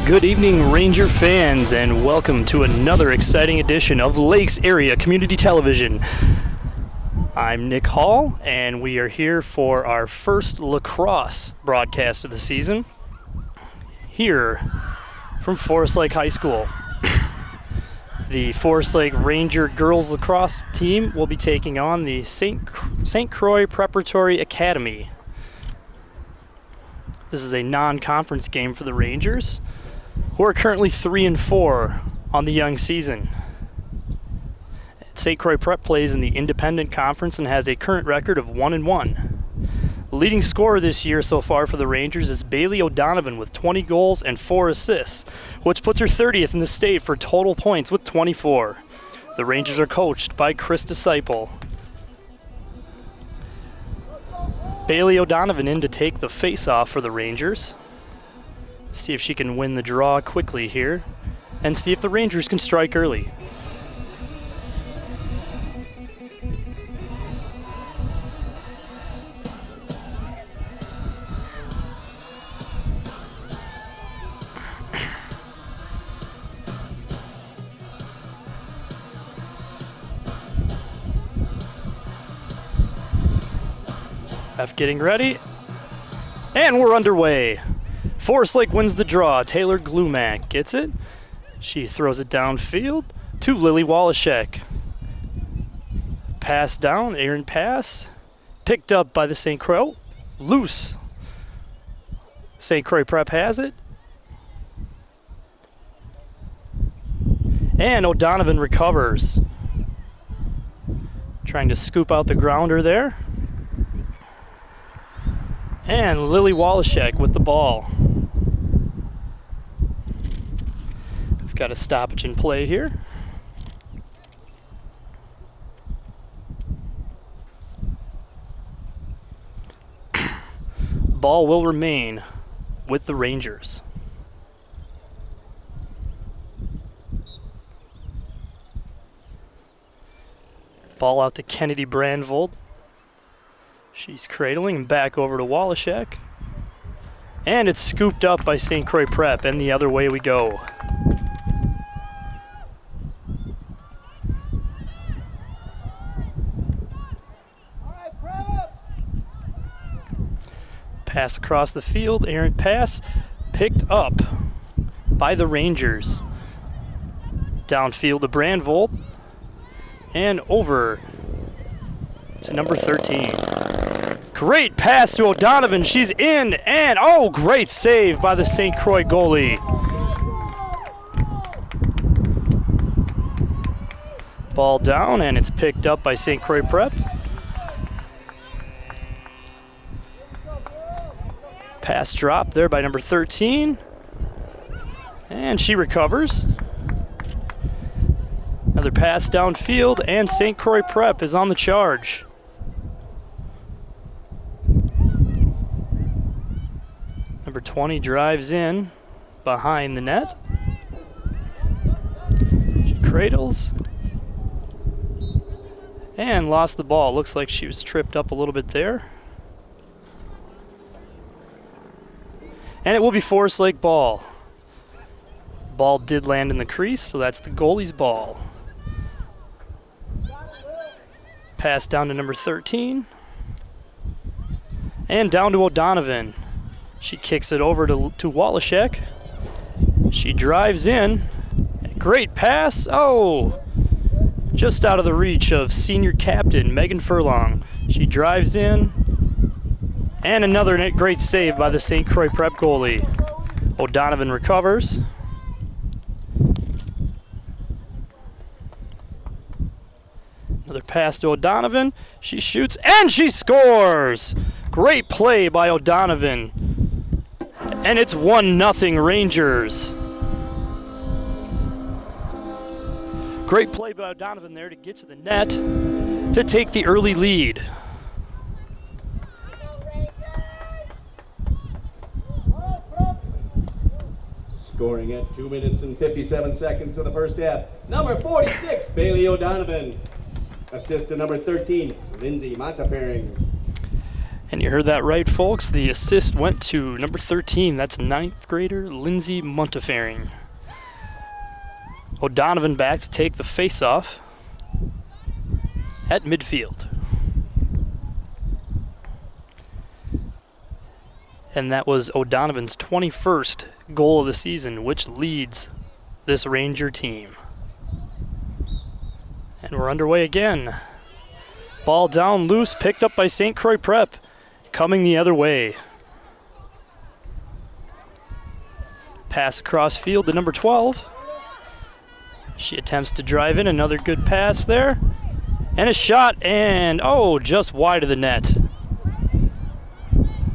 Good evening, Ranger fans, and welcome to another exciting edition of Lakes Area Community Television. I'm Nick Hall, and we are here for our first lacrosse broadcast of the season here from Forest Lake High School. The Forest Lake Ranger girls lacrosse team will be taking on the St. Croix Preparatory Academy. This is a non-conference game for the Rangers, who are currently 3-4 on the young season. St. Croix Prep plays in the Independent Conference and has a current record of 1-1. The leading scorer this year so far for the Rangers is Bailey O'Donovan with 20 goals and 4 assists, which puts her 30th in the state for total points with 24. The Rangers are coached by Chris Disciple. Bailey O'Donovan in to take the face-off for the Rangers. See if she can win the draw quickly here, and see if the Rangers can strike early. F getting ready, and we're underway. Forest Lake wins the draw. Taylor Glumack gets it. She throws it downfield to Lily Wallachek. Pass down, Aaron pass. Picked up by the St. Croix. Oh, loose. St. Croix Prep has it. And O'Donovan recovers. Trying to scoop out the grounder there. And Lily Wallachek with the ball. We've got a stoppage in play here. Ball will remain with the Rangers. Ball out to Kennedy Brandvold. She's cradling and back over to Wallachek. And it's scooped up by St. Croix Prep, and the other way we go. Pass across the field, errant pass, picked up by the Rangers. Downfield to Brandvold, and over to number 13. Great pass to O'Donovan. She's in, and oh, great save by the St. Croix goalie. Ball down, and it's picked up by St. Croix Prep. Pass drop there by number 13. And she recovers. Another pass downfield, and St. Croix Prep is on the charge. Number 20 drives in behind the net. She cradles and lost the ball. Looks like she was tripped up a little bit there. And it will be Forest Lake ball. Ball did land in the crease, so that's the goalie's ball. Pass down to number 13. And down to O'Donovan. She kicks it over to Wallachek. She drives in. Great pass. Oh, just out of the reach of senior captain Megan Furlong. She drives in. And another great save by the St. Croix Prep goalie. O'Donovan recovers. Another pass to O'Donovan. She shoots and she scores. Great play by O'Donovan. And it's 1-0 Rangers. Great play by O'Donovan there to get to the net to take the early lead. Scoring at 2 minutes and 57 seconds of the first half. Number 46, Bailey O'Donovan. Assist to number 13, Lindsay Montefiore. And you heard that right, folks. The assist went to number 13. That's 9th grader Lindsay Montefiering. O'Donovan back to take the face-off at midfield. And that was O'Donovan's 21st goal of the season, which leads this Ranger team. And we're underway again. Ball down loose, picked up by St. Croix Prep. Coming the other way. Pass across field to number 12. She attempts to drive in. Another good pass there. And a shot, and just wide of the net.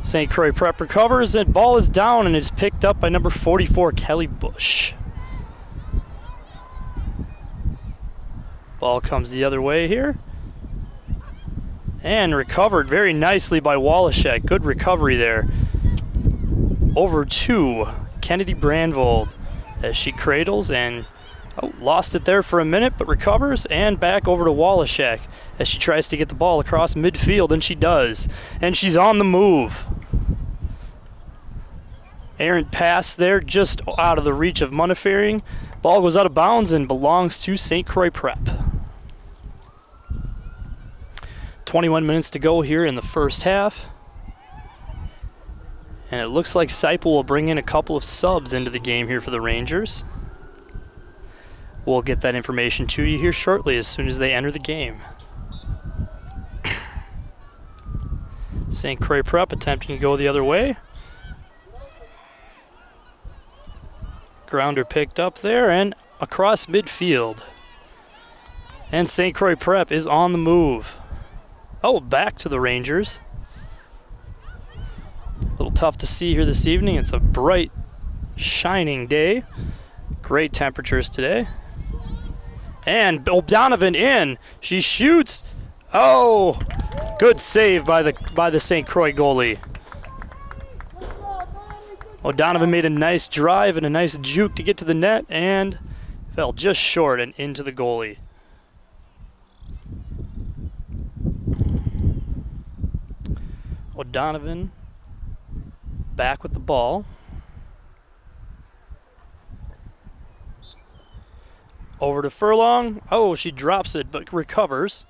St. Croix Prep recovers, and ball is down, and it's picked up by number 44, Kelly Bush. Ball comes the other way here. And recovered very nicely by Wallachek. Good recovery there. Over to Kennedy Brandvold as she cradles and lost it there for a minute, but recovers, and back over to Wallachek as she tries to get the ball across midfield, and she does. And she's on the move. Errant pass there, just out of the reach of Montefiering. Ball goes out of bounds and belongs to St. Croix Prep. 21 minutes to go here in the first half. And it looks like Seiple will bring in a couple of subs into the game here for the Rangers. We'll get that information to you here shortly as soon as they enter the game. St. Croix Prep attempting to go the other way. Grounder picked up there and across midfield. And St. Croix Prep is on the move. Back to the Rangers. A little tough to see here this evening. It's a bright, shining day. Great temperatures today. And O'Donovan in. She shoots. Good save by the St. Croix goalie. O'Donovan made a nice drive and a nice juke to get to the net and fell just short and into the goalie. O'Donovan back with the ball. Over to Furlong. She drops it but recovers.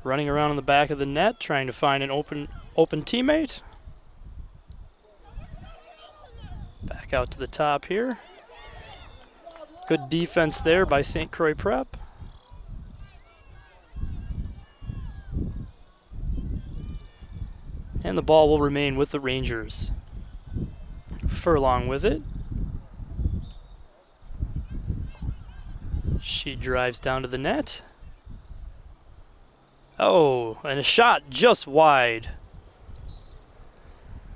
Running around in the back of the net, trying to find an open teammate. Back out to the top here. Good defense there by St. Croix Prep. And the ball will remain with the Rangers. Furlong with it. She drives down to the net. And a shot just wide.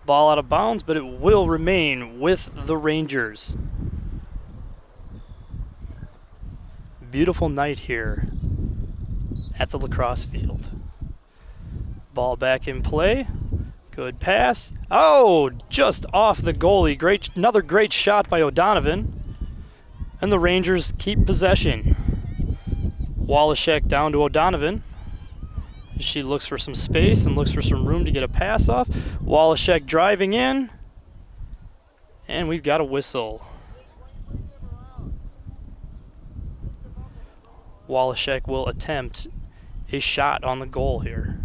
Ball out of bounds, but it will remain with the Rangers. Beautiful night here at the lacrosse field. Ball back in play. Good pass. Just off the goalie. Another great shot by O'Donovan. And the Rangers keep possession. Wallachek down to O'Donovan. She looks for some space and looks for some room to get a pass off. Wallachek driving in. And we've got a whistle. Wallachek will attempt a shot on the goal here.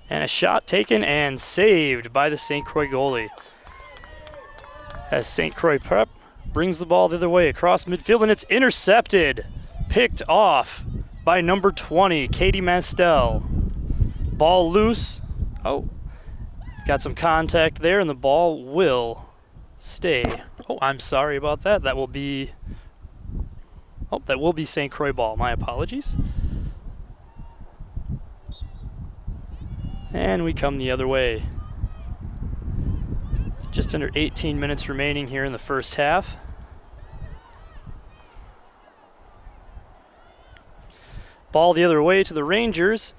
And a shot taken and saved by the St. Croix goalie. As St. Croix Prep brings the ball the other way across midfield, and it's intercepted. Picked off by number 20, Katie Mastel. Ball loose. Got some contact there, and the ball will stay. I'm sorry about that. That will be St. Croix ball. My apologies. And we come the other way. Just under 18 minutes remaining here in the first half. Ball the other way to the Rangers.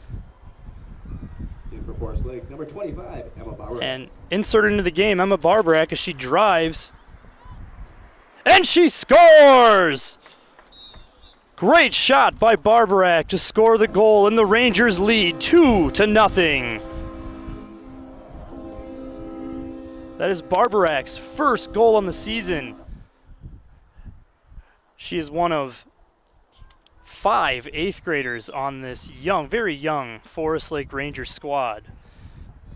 In for Forest Lake, number 25, Emma Barbara. And inserted into the game, Emma Barbarack, as she drives. And she scores! Great shot by Barbarak to score the goal, and the Rangers lead 2-0. That is Barbarak's first goal on the season. She is one of 5 8th graders on this young, very young Forest Lake Rangers squad.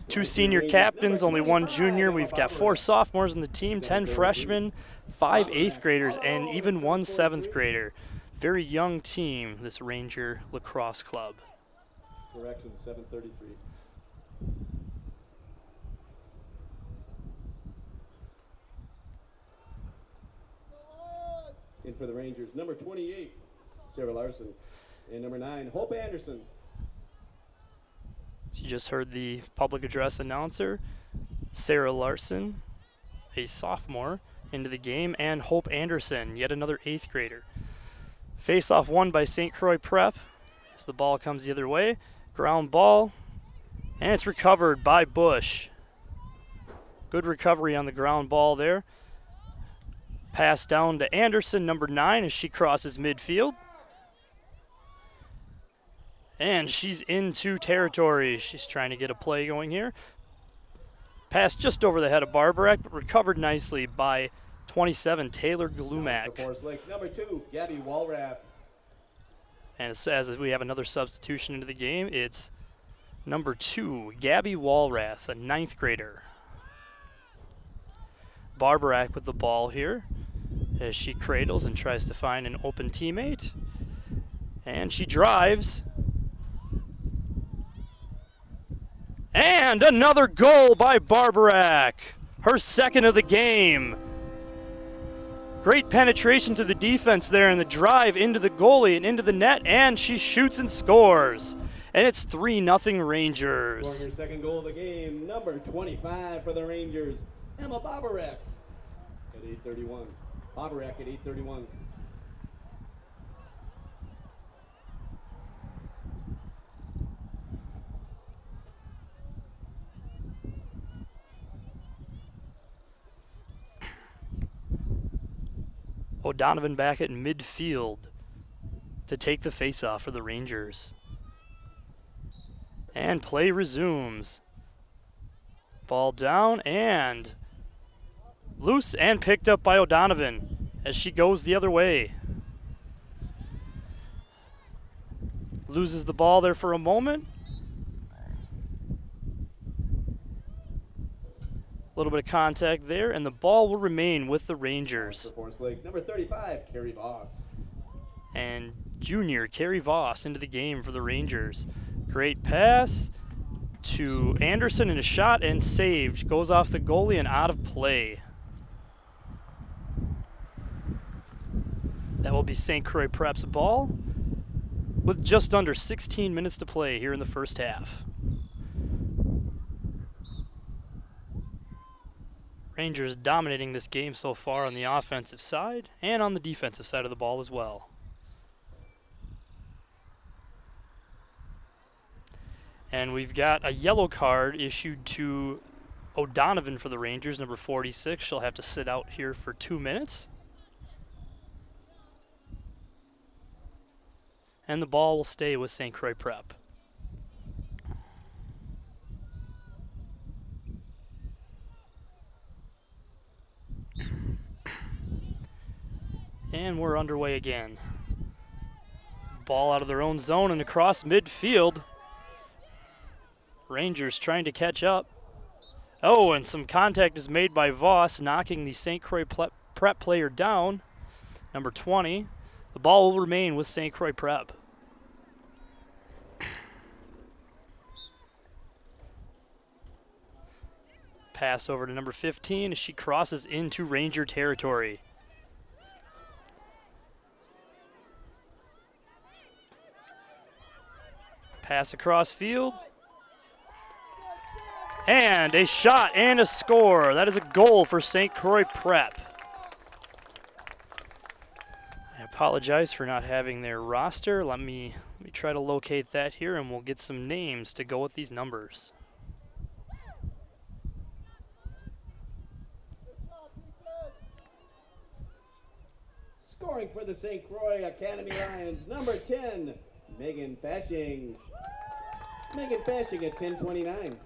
2 senior captains, only 1 junior. We've got 4 sophomores on the team, 10 freshmen, 5 8th graders, and even 1 7th grader. Very young team, this Ranger Lacrosse club. Correction, 7:33. In for the Rangers, number 28, Sarah Larson, and number 9, Hope Anderson. So you just heard the public address announcer, Sarah Larson, a sophomore, into the game, and Hope Anderson, yet another 8th grader. Face-off won by St. Croix Prep as the ball comes the other way. Ground ball, and it's recovered by Bush. Good recovery on the ground ball there. Pass down to Anderson, number 9, as she crosses midfield. And she's into territory. She's trying to get a play going here. Pass just over the head of Barbarak, but recovered nicely by 27, Taylor Glumac. Forest Lake, number 2, Gabby Walrath. And as we have another substitution into the game, it's number 2, Gabby Walrath, a 9th grader. Barbarak with the ball here as she cradles and tries to find an open teammate. And she drives. And another goal by Barbarak, her second of the game. Great penetration to the defense there and the drive into the goalie and into the net, and she shoots and scores. And it's 3-0 Rangers. Scoring her second goal of the game, number 25 for the Rangers, Emma Barbarak at 8:31. Barbarak at 8:31. O'Donovan back at midfield to take the face-off for the Rangers. And play resumes. Ball down and loose and picked up by O'Donovan as she goes the other way. Loses the ball there for a moment. A little bit of contact there, and the ball will remain with the Rangers. Forest Lake, number 35, Carrie Voss. And junior Carrie Voss into the game for the Rangers. Great pass to Anderson, and a shot and saved. Goes off the goalie and out of play. That will be St. Croix Prep's ball with just under 16 minutes to play here in the first half. Rangers dominating this game so far on the offensive side and on the defensive side of the ball as well. And we've got a yellow card issued to O'Donovan for the Rangers, number 46. She'll have to sit out here for 2 minutes. And the ball will stay with St. Croix Prep. And we're underway again. Ball out of their own zone and across midfield. Rangers trying to catch up. Oh, and some contact is made by Voss, knocking the St. Croix Prep player down. Number 20. The ball will remain with St. Croix Prep. Pass over to number 15 as she crosses into Ranger territory. Pass across field. And a shot and a score. That is a goal for St. Croix Prep. I apologize for not having their roster. Let me try to locate that here, and we'll get some names to go with these numbers. Scoring for the St. Croix Academy Lions, number 10, Megan Fashing. Megan Fashing at 10:29.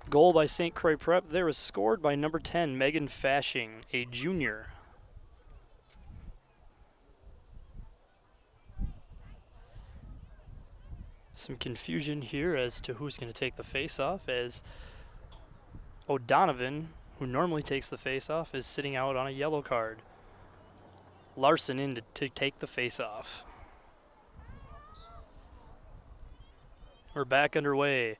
Goal by St. Croix Prep. There was scored by number 10, Megan Fashing, a junior. Some confusion here as to who's going to take the face-off, as O'Donovan, who normally takes the face-off, is sitting out on a yellow card. Larson in to take the face-off. We're back underway.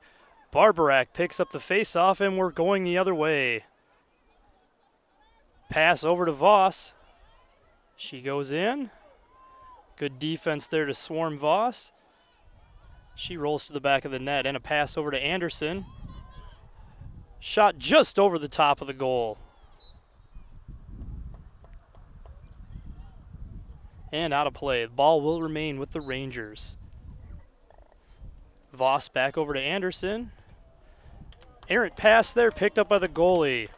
Barbarak picks up the face-off, and we're going the other way. Pass over to Voss. She goes in. Good defense there to swarm Voss. She rolls to the back of the net, and a pass over to Anderson. Shot just over the top of the goal. And out of play. The ball will remain with the Rangers. Voss back over to Anderson. Errant pass there, picked up by the goalie.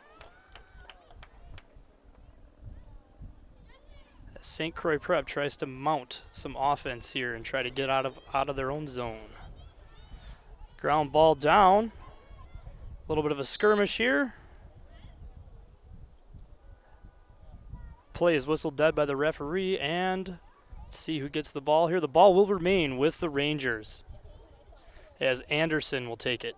St. Croix Prep tries to mount some offense here and try to get out of their own zone. Ground ball down. A little bit of a skirmish here. Play is whistled dead by the referee, and let's see who gets the ball here. The ball will remain with the Rangers, as Anderson will take it.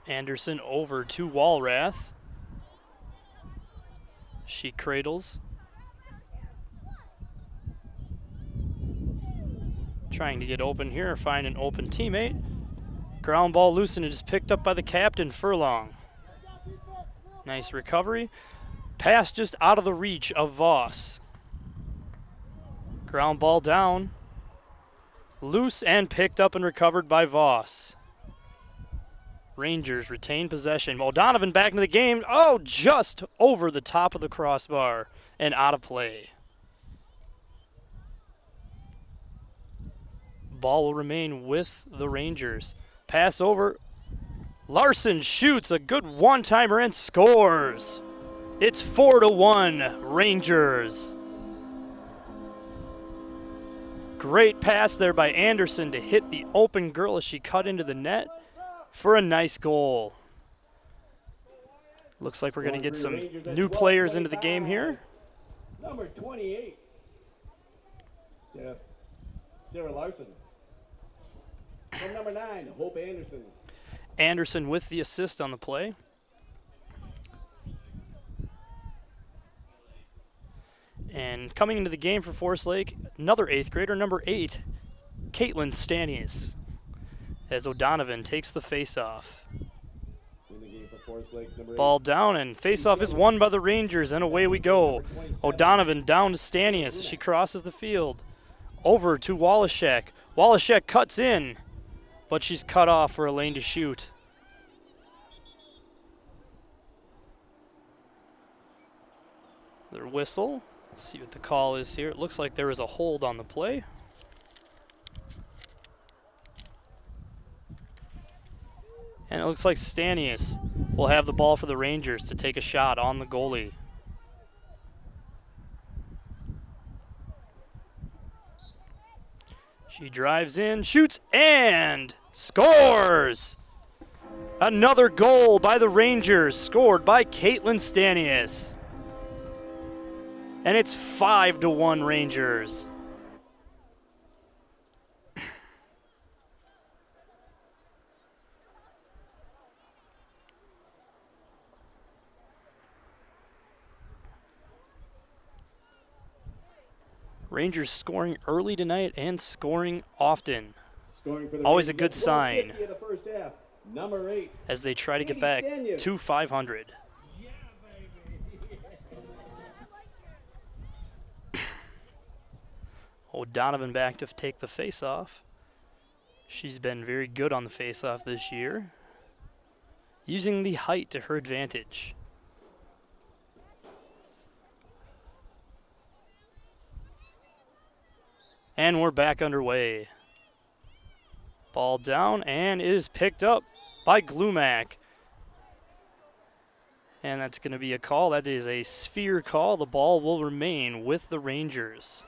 Anderson over to Walrath. She cradles. Trying to get open here, find an open teammate. Ground ball loose, and it is picked up by the captain, Furlong. Nice recovery. Pass just out of the reach of Voss. Ground ball down. Loose and picked up and recovered by Voss. Rangers retain possession. O'Donovan back into the game. Oh, just over the top of the crossbar and out of play. Ball will remain with the Rangers. Pass over. Larson shoots a good one-timer and scores. It's 4-1 Rangers. Great pass there by Anderson to hit the open girl as she cut into the net for a nice goal. Looks like we're going to get some new players into the game here. Number 28, Sarah Larson. From number 9, Hope Anderson. Anderson with the assist on the play. And coming into the game for Forest Lake, another 8th grader, number 8, Caitlin Stanius, as O'Donovan takes the face-off. Ball down, and face-off is won by the Rangers, and away we go. O'Donovan down to Stanius. She crosses the field. Over to Wallachek. Wallachek cuts in, but she's cut off for a lane to shoot. Their whistle. Let's see what the call is here. It looks like there is a hold on the play. And it looks like Stanius will have the ball for the Rangers to take a shot on the goalie. She drives in, shoots, and scores! Another goal by the Rangers, scored by Caitlin Stanius. And it's 5-1 Rangers. Rangers scoring early tonight and scoring often. Always a good sign Number 8, as they try to get back to 500. O'Donovan back to take the face-off. She's been very good on the face-off this year, using the height to her advantage. And we're back underway. Ball down, and it is picked up by Glumac. And that's going to be a call. That is a sphere call. The ball will remain with the Rangers.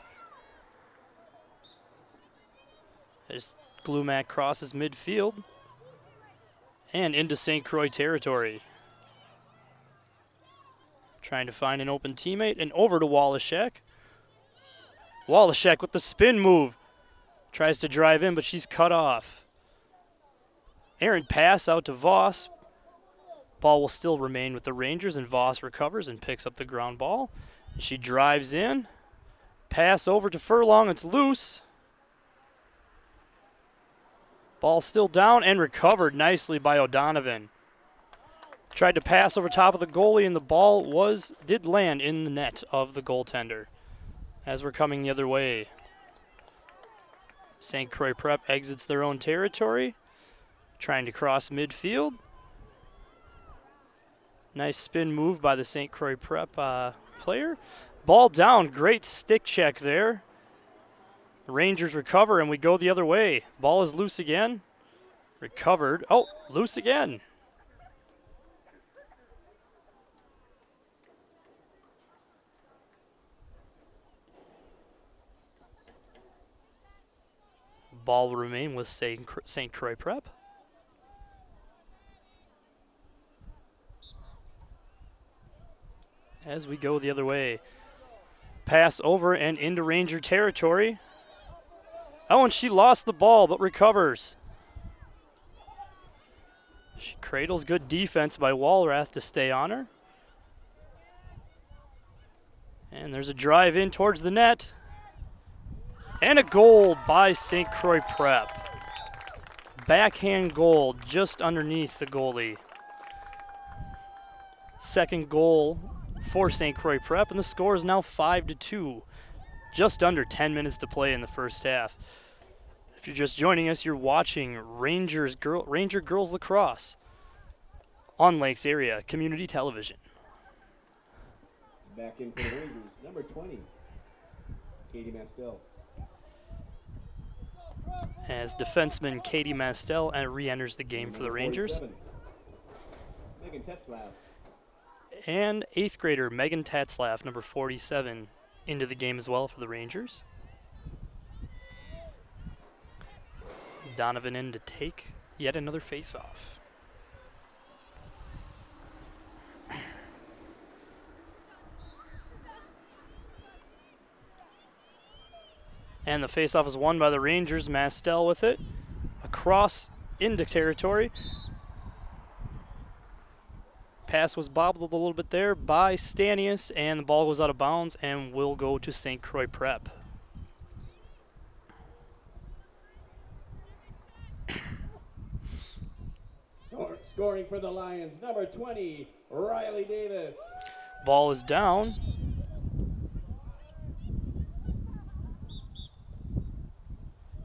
As Glumac crosses midfield and into St. Croix territory. Trying to find an open teammate and over to Wallachek. Wallachek with the spin move. Tries to drive in, but she's cut off. Errant pass out to Voss. Ball will still remain with the Rangers, and Voss recovers and picks up the ground ball. She drives in. Pass over to Furlong. It's loose. Ball still down and recovered nicely by O'Donovan. Tried to pass over top of the goalie, and the ball did land in the net of the goaltender. As we're coming the other way, St. Croix Prep exits their own territory, trying to cross midfield. Nice spin move by the St. Croix Prep player. Ball down, great stick check there. The Rangers recover, and we go the other way. Ball is loose again. Recovered. Oh, loose again. Ball will remain with St. Croix Prep. As we go the other way. Pass over and into Ranger territory. Oh, and she lost the ball, but recovers. She cradles. Good defense by Walrath to stay on her. And there's a drive in towards the net. And a goal by St. Croix Prep. Backhand goal just underneath the goalie. Second goal for St. Croix Prep, and the score is now 5-2. Just under 10 minutes to play in the first half. If you're just joining us, you're watching Ranger Girls Lacrosse on Lakes Area Community Television. Back in for the Rangers, number 20, Katie Mastel. As defenseman Katie Mastel re-enters the game for the Rangers. Megan Tetzlaff. And 8th grader Megan Tetzlaff, number 47, into the game as well for the Rangers. Donovan in to take yet another face-off. And the face-off is won by the Rangers. Mastel with it. Across into territory. Pass was bobbled a little bit there by Stanius, and the ball goes out of bounds and will go to St. Croix Prep. Scoring for the Lions, number 20, Riley Davis. Ball is down.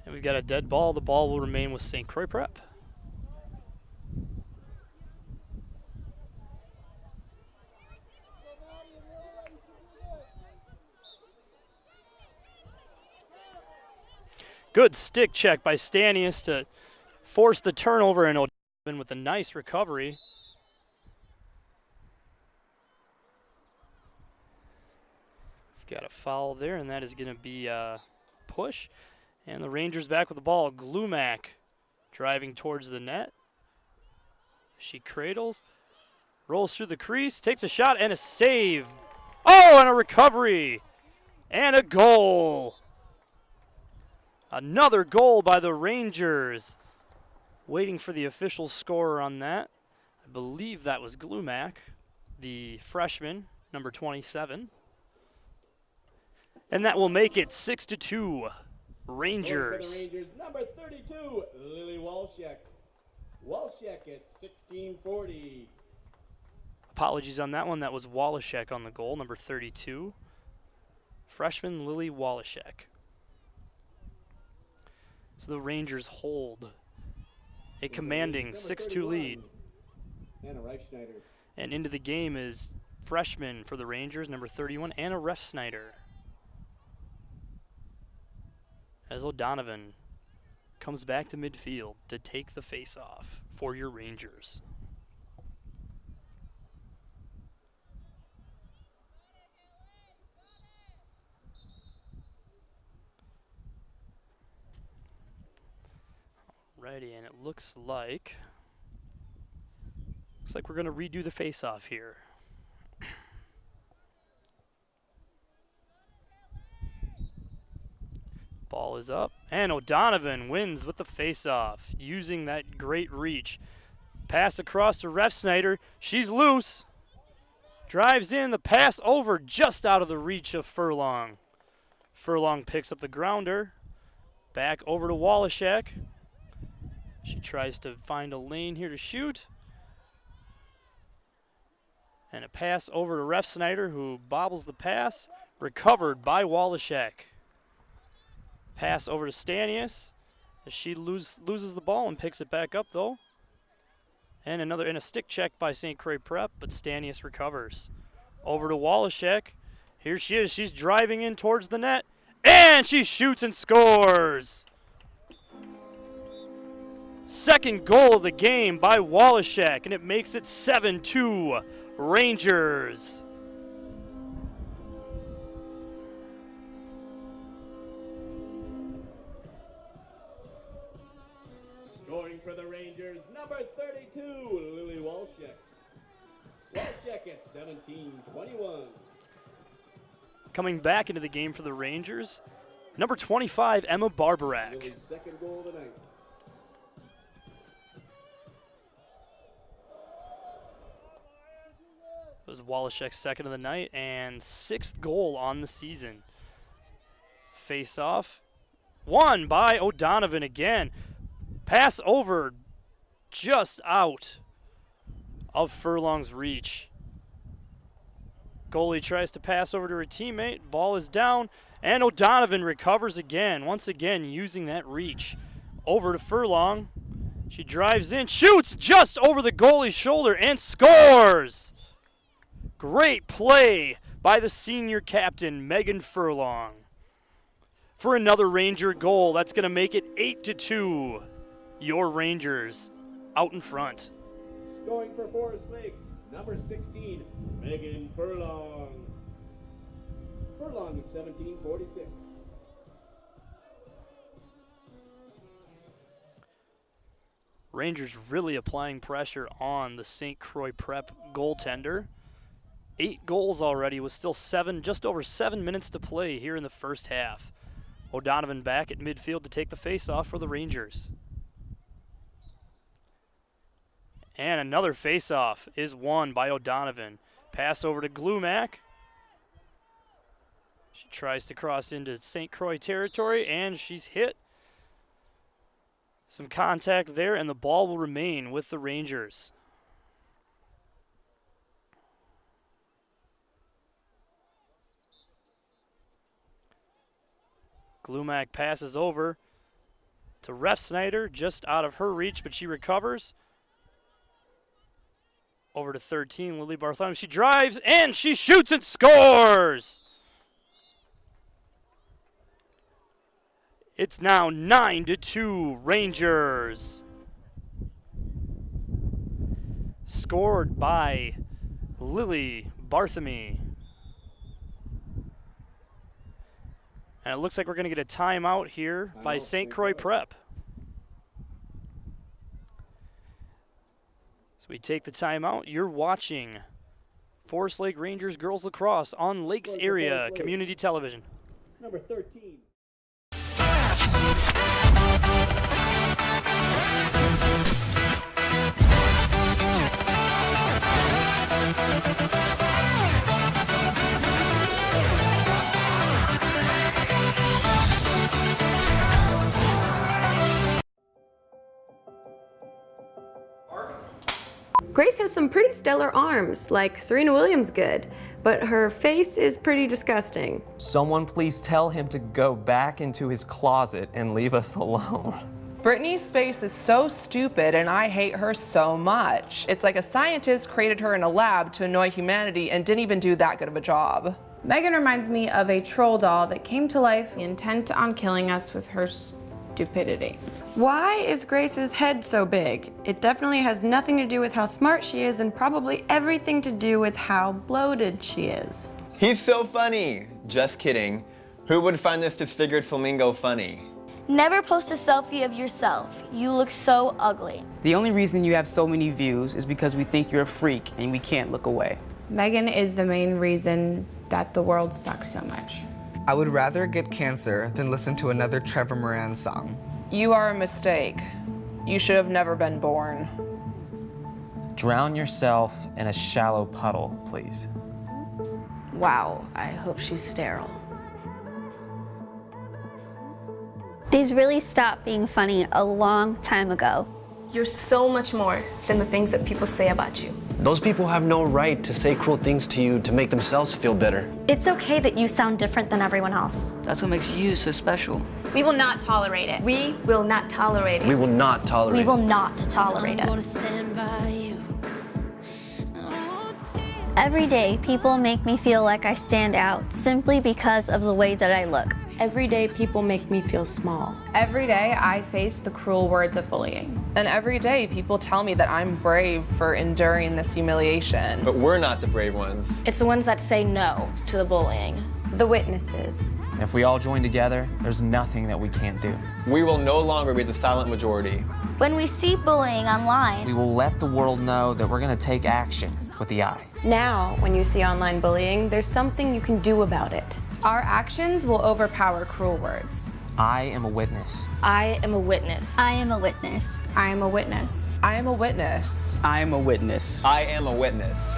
And we've got a dead ball. The ball will remain with St. Croix Prep. Good stick check by Stanius to force the turnover, and O'Donovan with a nice recovery. We've got a foul there, and that is going to be a push. And the Rangers back with the ball. Glumac driving towards the net. She cradles, rolls through the crease, takes a shot, and a save. Oh, and a recovery. And a goal. Another goal by the Rangers. Waiting for the official scorer on that. I believe that was Glumac, the freshman, number 27. And that will make it 6-2. Rangers. For the Rangers, number 32, Lily Walshek. Walshek at 1640. Apologies on that one. That was Wallachek on the goal, number 32. Freshman Lily Wallachek. So the Rangers hold a commanding 6-2 lead. Anna Reichschneider. And into the game is freshman for the Rangers, number 31, Anna Refsnyder. As O'Donovan comes back to midfield to take the face-off for your Rangers. Ready, and it looks like we're going to redo the face-off here. Ball is up, and O'Donovan wins with the face-off, using that great reach. Pass across to Ref Snyder. She's loose. Drives in, the pass over, just out of the reach of Furlong. Furlong picks up the grounder. Back over to Wallachek. She tries to find a lane here to shoot. And a pass over to Ref Snyder, who bobbles the pass. Recovered by Wallachek. Pass over to Stanius. As she loses the ball and picks it back up, though. And a stick check by St. Croix Prep, but Stanius recovers. Over to Wallachek. Here she is. She's driving in towards the net. And she shoots and scores. Second goal of the game by Wallachek, and it makes it 7-2 Rangers. Scoring for the Rangers, number 32, Lily Walshek. Walshek at 17-21. Coming back into the game for the Rangers, number 25, Emma Barbarak. Lily's second goal of the night. It was Wallachek's second of the night and sixth goal on the season. Face off, won by O'Donovan again. Pass over, just out of Furlong's reach. Goalie tries to pass over to her teammate. Ball is down, and O'Donovan recovers again, once again using that reach. Over to Furlong. She drives in, shoots just over the goalie's shoulder, and scores! Great play by the senior captain, Megan Furlong. For another Ranger goal, that's going to make it 8-2. Your Rangers out in front. Scoring for Forest Lake, number 16, Megan Furlong. Furlong at 17-46. Rangers really applying pressure on the St. Croix Prep goaltender. 8 goals already with still just over 7 minutes to play here in the first half. O'Donovan back at midfield to take the face-off for the Rangers. And another face-off is won by O'Donovan. Pass over to Glumac. She tries to cross into St. Croix territory, and she's hit. Some contact there, and the ball will remain with the Rangers. Glumac passes over to Ref Snyder, just out of her reach, but she recovers. Over to 13, Lily Bartholomew. She drives, and she shoots and scores! It's now 9-2 Rangers. Scored by Lily Bartholomew. And it looks like we're going to get a timeout here by St. Croix Prep. So we take the timeout. You're watching Forest Lake Rangers Girls Lacrosse on Lakes Area Community Television. Number 13. Grace has some pretty stellar arms, like Serena Williams good, but her face is pretty disgusting. Someone please tell him to go back into his closet and leave us alone. Brittany's face is so stupid and I hate her so much. It's like a scientist created her in a lab to annoy humanity and didn't even do that good of a job. Megan reminds me of a troll doll that came to life intent on killing us with her stupidity. Why is Grace's head so big? It definitely has nothing to do with how smart she is and probably everything to do with how bloated she is. He's so funny. Just kidding. Who would find this disfigured flamingo funny? Never post a selfie of yourself. You look so ugly. The only reason you have so many views is because we think you're a freak and we can't look away. Megan is the main reason that the world sucks so much. I would rather get cancer than listen to another Trevor Moran song. You are a mistake. You should have never been born. Drown yourself in a shallow puddle, please. Wow, I hope she's sterile. These really stopped being funny a long time ago. You're so much more than the things that people say about you. Those people have no right to say cruel things to you to make themselves feel better. It's okay that you sound different than everyone else. That's what makes you so special. We will not tolerate it. We will not tolerate it. We will not tolerate it. We will not tolerate it. Every day, people make me feel like I stand out simply because of the way that I look. Every day, people make me feel small. Every day, I face the cruel words of bullying. And every day, people tell me that I'm brave for enduring this humiliation. But we're not the brave ones. It's the ones that say no to the bullying. The witnesses. If we all join together, there's nothing that we can't do. We will no longer be the silent majority. When we see bullying online, We will let the world know that we're going to take action with the eye. Now, when you see online bullying, there's something you can do about it. Our actions will overpower cruel words. I am a witness. I am a witness. I am a witness. I am a witness. I am a witness. I am a witness. I am a witness.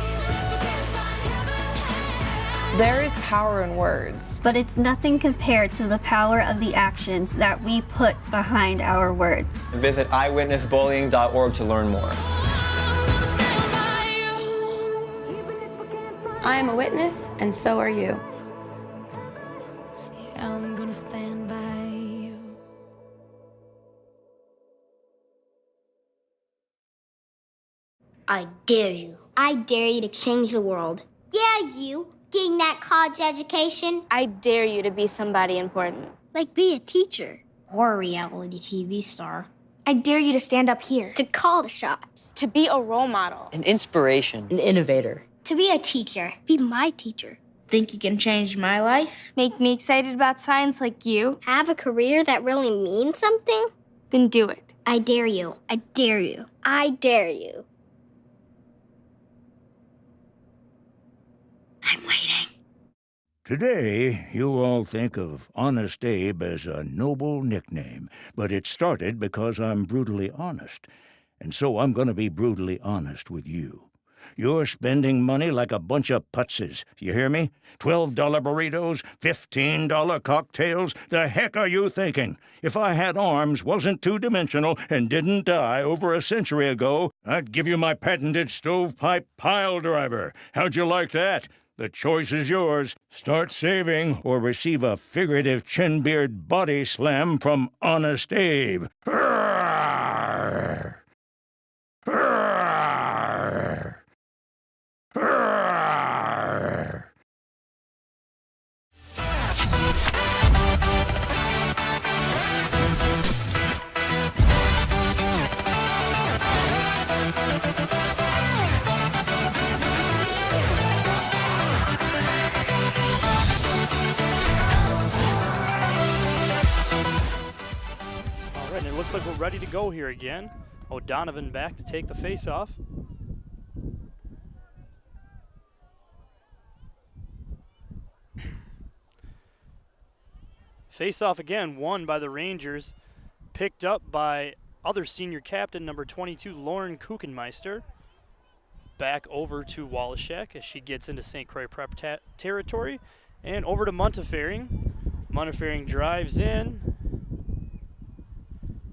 There is power in words. But it's nothing compared to the power of the actions that we put behind our words. Visit eyewitnessbullying.org to learn more. I am a witness, and so are you. I'm gonna stand by you. I dare you. I dare you to change the world. Yeah, you. Getting that college education. I dare you to be somebody important. Like be a teacher. Or a reality TV star. I dare you to stand up here. To call the shots. To be a role model. An inspiration. An innovator. To be a teacher. Be my teacher. Think you can change my life? Make me excited about science like you. Have a career that really means something? Then do it. I dare you. I dare you. I dare you. I'm waiting. Today, you all think of Honest Abe as a noble nickname, but it started because I'm brutally honest. And so I'm going to be brutally honest with you. You're spending money like a bunch of putzes. You hear me? $12 burritos, $15 cocktails. The heck are you thinking? If I had arms, wasn't two-dimensional, and didn't die over a century ago, I'd give you my patented stovepipe pile driver. How'd you like that? The choice is yours. Start saving or receive a figurative chin-beard body slam from Honest Abe. Arrgh! Arrgh! Arrgh! And it looks like we're ready to go here again. O'Donovan back to take the face-off. Face-off again, won by the Rangers. Picked up by other senior captain, number 22, Lauren Kuchenmeister. Back over to Wallachek as she gets into St. Croix Prep territory. And over to Montefiore. Montefiore drives in.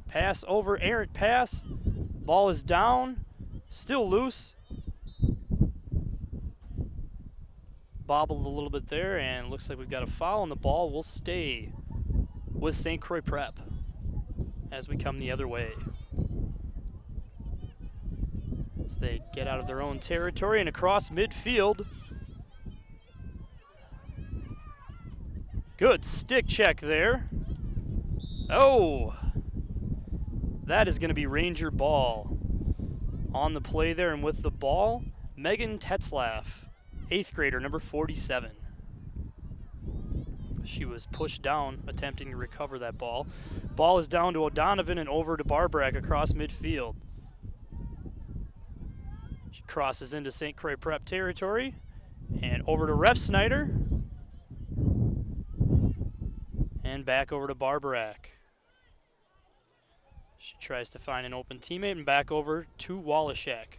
Pass over, errant pass. Ball is down, still loose. Bobbled a little bit there, and looks like we've got a foul, and the ball will stay with St. Croix Prep as we come the other way. As they get out of their own territory and across midfield. Good stick check there. Oh! That is going to be Ranger ball. On the play there and with the ball, Megan Tetzlaff, 8th grader, number 47. She was pushed down, attempting to recover that ball. Ball is down to O'Donovan and over to Barbarak across midfield. She crosses into St. Croix Prep territory and over to Ref Snyder. And back over to Barbarak. She tries to find an open teammate and back over to Wallachek.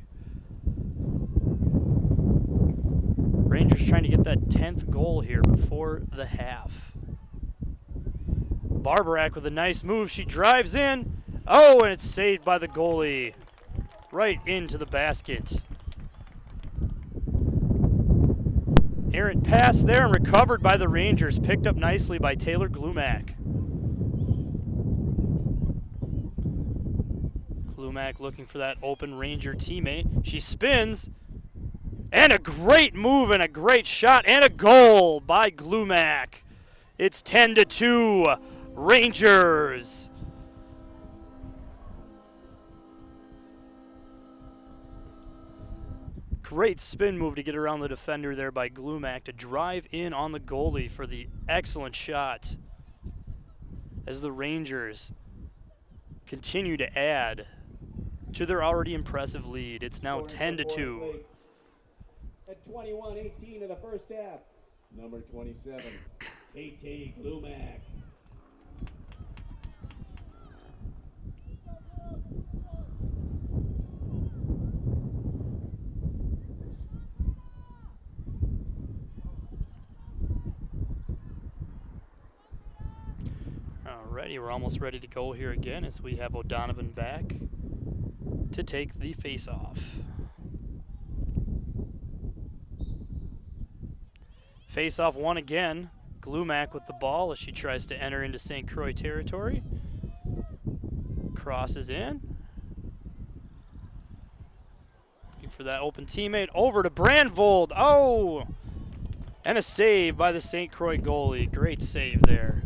Rangers trying to get that 10th goal here before the half. Barbarak with a nice move. She drives in. Oh, and it's saved by the goalie. Right into the basket. Errant pass there and recovered by the Rangers. Picked up nicely by Taylor Glumack. Glumack looking for that open Ranger teammate. She spins. And a great move and a great shot and a goal by Glumack. It's 10-2, Rangers. Great spin move to get around the defender there by Glumack to drive in on the goalie for the excellent shot. As the Rangers continue to add to their already impressive lead. It's now 10-2. At 21-18 in the first half, number 27, Tate Glumack. Alrighty, we're almost ready to go here again as we have O'Donovan back to take the face-off. Face-off won again. Glumack with the ball as she tries to enter into St. Croix territory. Crosses in. Looking for that open teammate. Over to Brandvold. Oh! And a save by the St. Croix goalie. Great save there.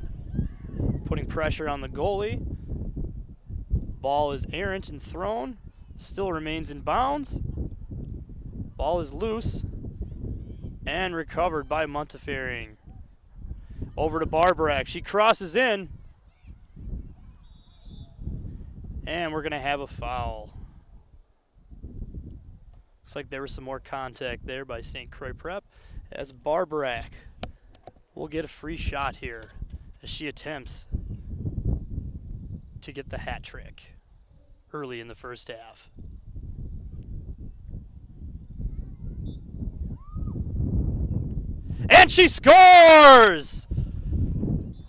Putting pressure on the goalie. Ball is errant and thrown. Still remains in bounds. Ball is loose. And recovered by Montefiore. Over to Barbarak. She crosses in. And we're going to have a foul. Looks like there was some more contact there by St. Croix Prep. As Barbarak will get a free shot here as she attempts to get the hat trick early in the first half. And she scores!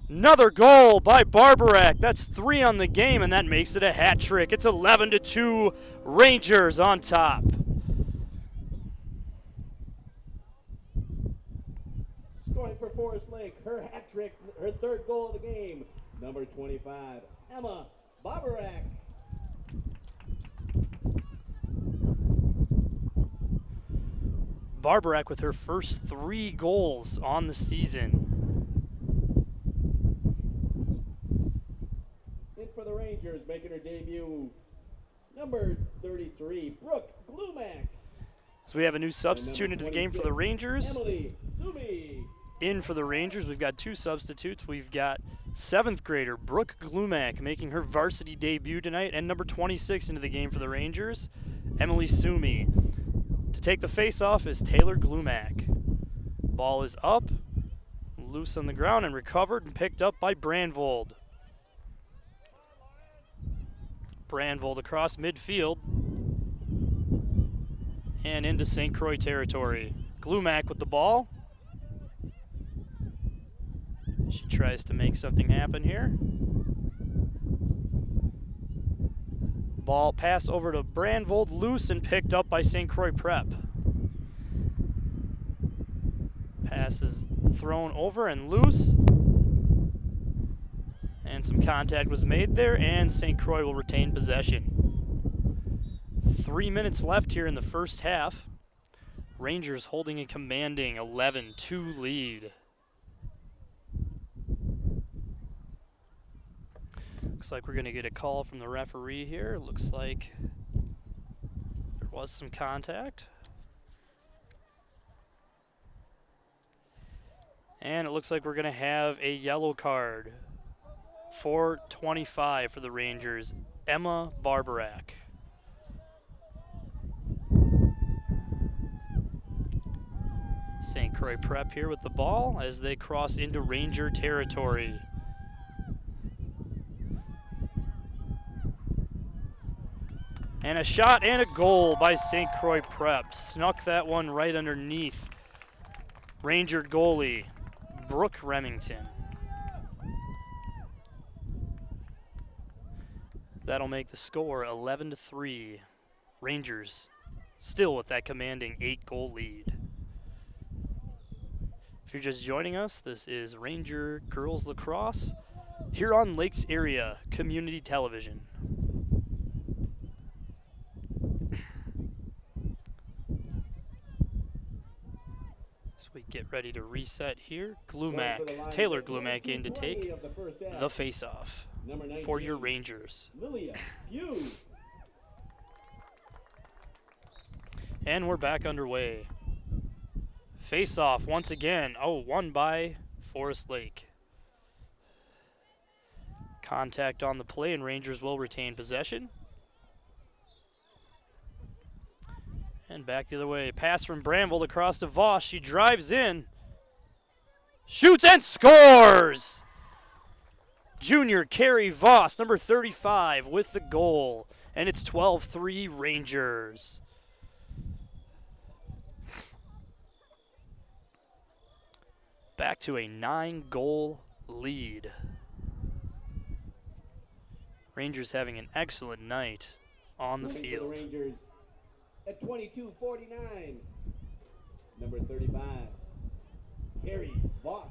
Another goal by Barbarak. That's 3 on the game, and that makes it a hat trick. It's 11-2, Rangers on top. Scoring for Forest Lake, her hat trick, her 3rd goal of the game. Number 25, Emma Barbarak. Barbarak with her first 3 goals on the season. In for the Rangers, making her debut, number 33, Brooke Glumack. So we have a new substitute into the game for the Rangers. Emily Sumi. In for the Rangers, we've got 2 substitutes. We've got 7th grader Brooke Glumack making her varsity debut tonight, and number 26 into the game for the Rangers, Emily Sumi. To take the face-off is Taylor Glumack. Ball is up, loose on the ground, and recovered and picked up by Brandvold. Brandvold across midfield and into St. Croix territory. Glumack with the ball. She tries to make something happen here. Ball pass over to Brandvold, loose and picked up by St. Croix Prep. Pass is thrown over and loose. And some contact was made there, and St. Croix will retain possession. 3 minutes left here in the first half. Rangers holding a commanding 11-2 lead. Looks like we're going to get a call from the referee here. Looks like there was some contact. And it looks like we're going to have a yellow card. 4:25 for the Rangers, Emma Barbarak. St. Croix Prep here with the ball as they cross into Ranger territory. And a shot and a goal by St. Croix Prep. Snuck that one right underneath Ranger goalie Brooke Remington. That'll make the score 11-3. Rangers still with that commanding 8-goal lead. If you're just joining us, this is Ranger Girls Lacrosse here on Lakes Area Community Television. As we get ready to reset here, Taylor Glumack in to take the face-off for your Rangers. And we're back underway. Face-off once again. Oh, won by Forest Lake. Contact on the play, and Rangers will retain possession. And back the other way. Pass from Bramble across to Voss. She drives in. Shoots and scores! Junior Carrie Voss, number 35, with the goal. And it's 12-3 Rangers. Back to a 9-goal lead. Rangers having an excellent night on the field. Rangers at 22:49, number 35, Carrie Voss.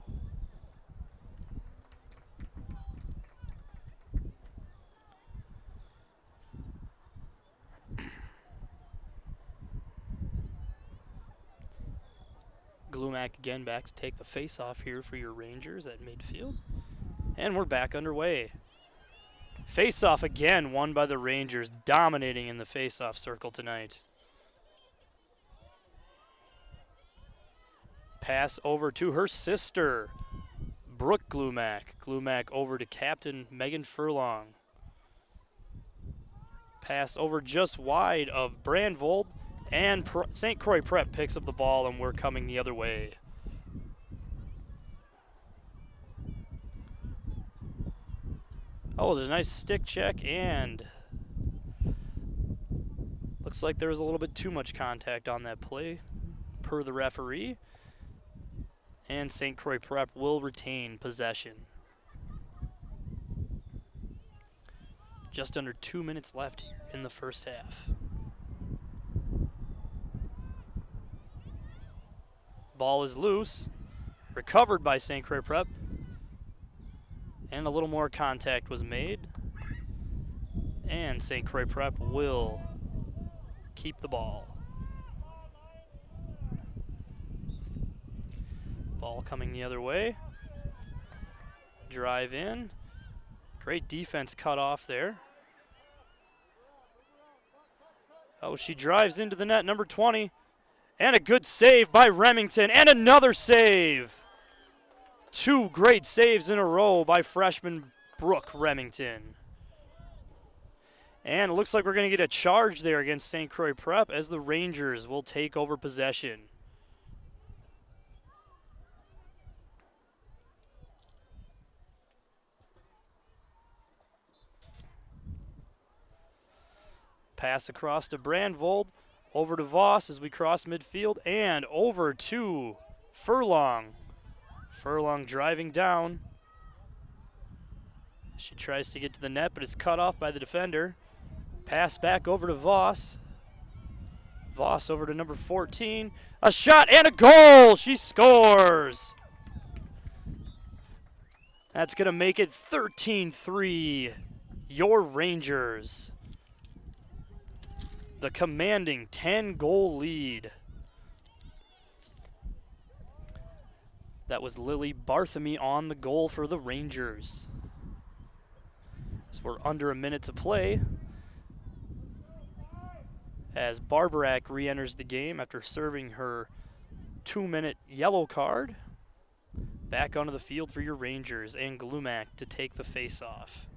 Glumack again back to take the face-off here for your Rangers at midfield. And we're back underway. Face-off again won by the Rangers, dominating in the face-off circle tonight. Pass over to her sister, Brooke Glumack. Glumack over to captain Megan Furlong. Pass over just wide of Brandvold. And St. Croix Prep picks up the ball, and we're coming the other way. Oh, there's a nice stick check, and looks like there was a little bit too much contact on that play, per the referee. And St. Croix Prep will retain possession. Just under 2 minutes left here in the first half. Ball is loose, recovered by St. Croix Prep, and a little more contact was made. And St. Croix Prep will keep the ball. Ball coming the other way. Drive in. Great defense cut off there. Oh, she drives into the net, number 20. And a good save by Remington, and another save. 2 great saves in a row by freshman Brooke Remington. And it looks like we're going to get a charge there against St. Croix Prep as the Rangers will take over possession. Pass across to Brandvold. Over to Voss as we cross midfield, and over to Furlong. Furlong driving down. She tries to get to the net, but is cut off by the defender. Pass back over to Voss. Voss over to number 14. A shot and a goal! She scores! That's going to make it 13-3. Your Rangers. The commanding 10-goal lead. That was Lily Barthamy on the goal for the Rangers. As we're under a minute to play, as Barbarak re-enters the game after serving her 2-minute yellow card. Back onto the field for your Rangers and Glumac to take the face-off.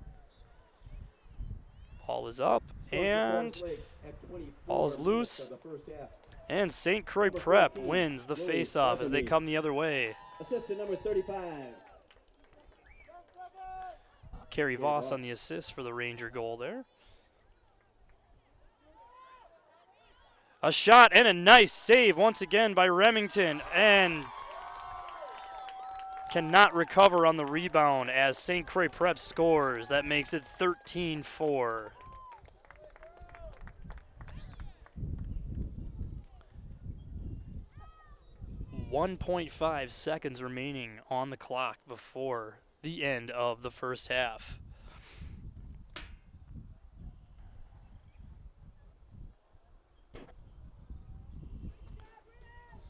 Ball is up, and ball is loose. And St. Croix Prep wins the face-off as they come the other way. Assistant number 35. Kerry Voss on the assist for the Ranger goal there. A shot and a nice save once again by Remington, and cannot recover on the rebound as St. Croix Prep scores. That makes it 13-4. .5 seconds remaining on the clock before the end of the first half.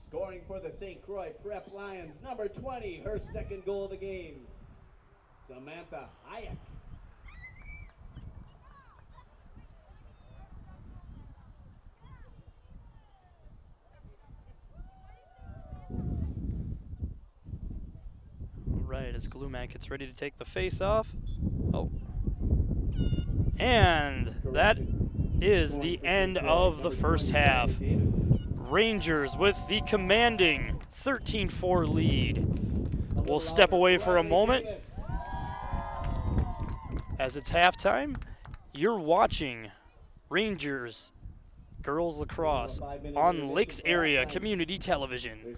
Scoring for the St. Croix Prep Lions, number 20, her second goal of the game, Samantha Hayek. Right, as Glumac gets ready to take the face off. Oh. And that is the end of the first half. Rangers with the commanding 13-4 lead. We'll step away for a moment as it's halftime. You're watching Rangers Girls Lacrosse on Lakes Area Community Television.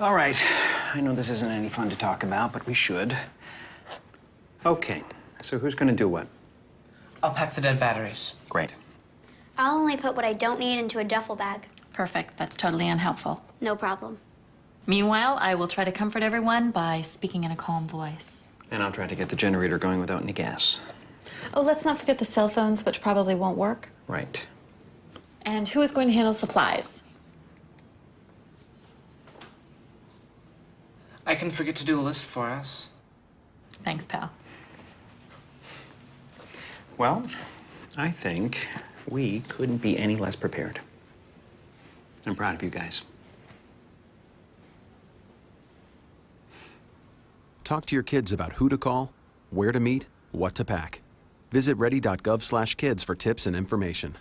All right, I know this isn't any fun to talk about, but we should. Okay, so who's gonna do what? I'll pack the dead batteries. Great. I'll only put what I don't need into a duffel bag. Perfect. That's totally unhelpful. No problem. Meanwhile, I will try to comfort everyone by speaking in a calm voice. And I'll try to get the generator going without any gas. Oh, let's not forget the cell phones, which probably won't work. Right. And who is going to handle supplies? I can forget to do a list for us. Thanks, pal. Well, I think we couldn't be any less prepared. I'm proud of you guys. Talk to your kids about who to call, where to meet, what to pack. Visit ready.gov/kids for tips and information.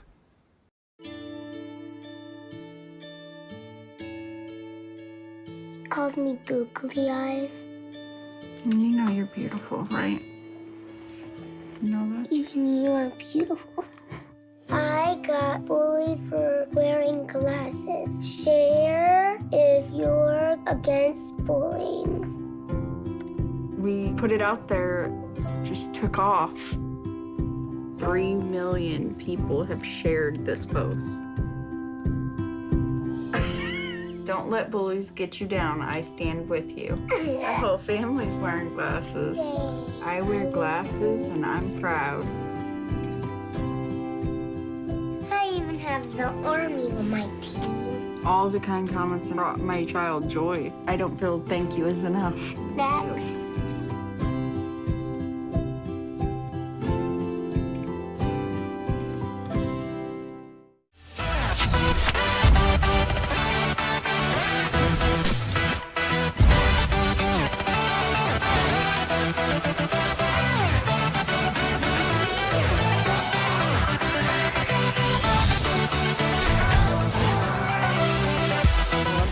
Calls me googly eyes. You know you're beautiful, right? You know that? Even you're beautiful. I got bullied for wearing glasses. Share if you're against bullying. We put it out there, just took off. 3 million people have shared this post. Don't let bullies get you down. I stand with you. Our whole family's wearing glasses. I wear glasses and I'm proud. I even have the army on my team. All the kind comments brought my child joy. I don't feel thank you is enough. That's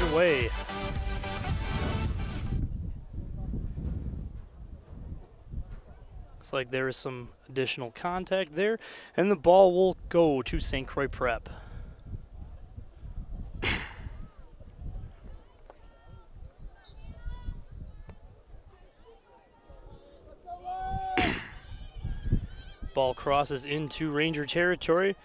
underway. Looks like there is some additional contact there, and the ball will go to St. Croix Prep. Ball crosses into Ranger territory.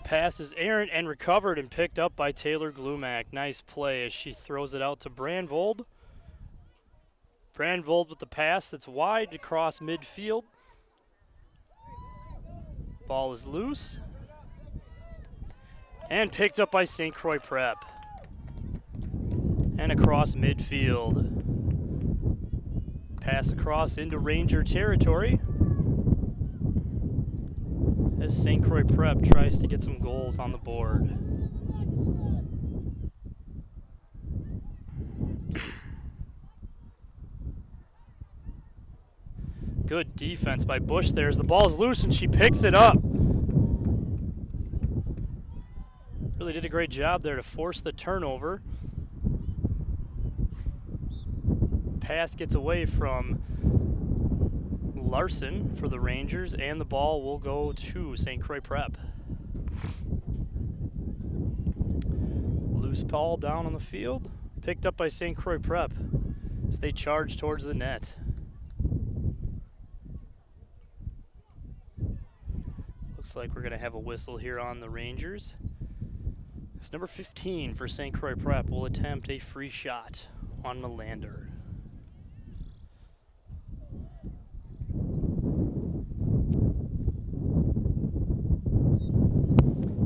Pass is errant and recovered and picked up by Taylor Glumac. Nice play as she throws it out to Brandvold. Brandvold with the pass that's wide across midfield. Ball is loose. And picked up by St. Croix Prep. And across midfield. Pass across into Ranger territory. As St. Croix Prep tries to get some goals on the board. Good defense by Bush there as the ball is loose and she picks it up. Really did a great job there to force the turnover. Pass gets away from Larson for the Rangers, and the ball will go to St. Croix Prep. Loose ball down on the field, picked up by St. Croix Prep as they charge towards the net. Looks like we're going to have a whistle here on the Rangers. It's number 15 for St. Croix Prep will attempt a free shot on Melander.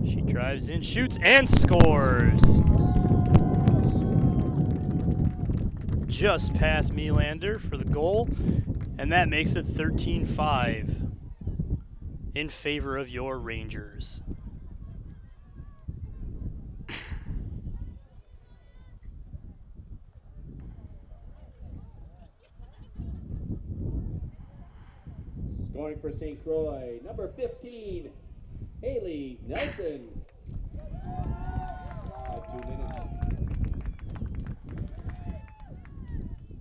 She drives in, shoots, and scores. Just past Melander for the goal, and that makes it 13-5 in favor of your Rangers. Scoring for St. Croix, number 15, Haley Nelson. 2 minutes.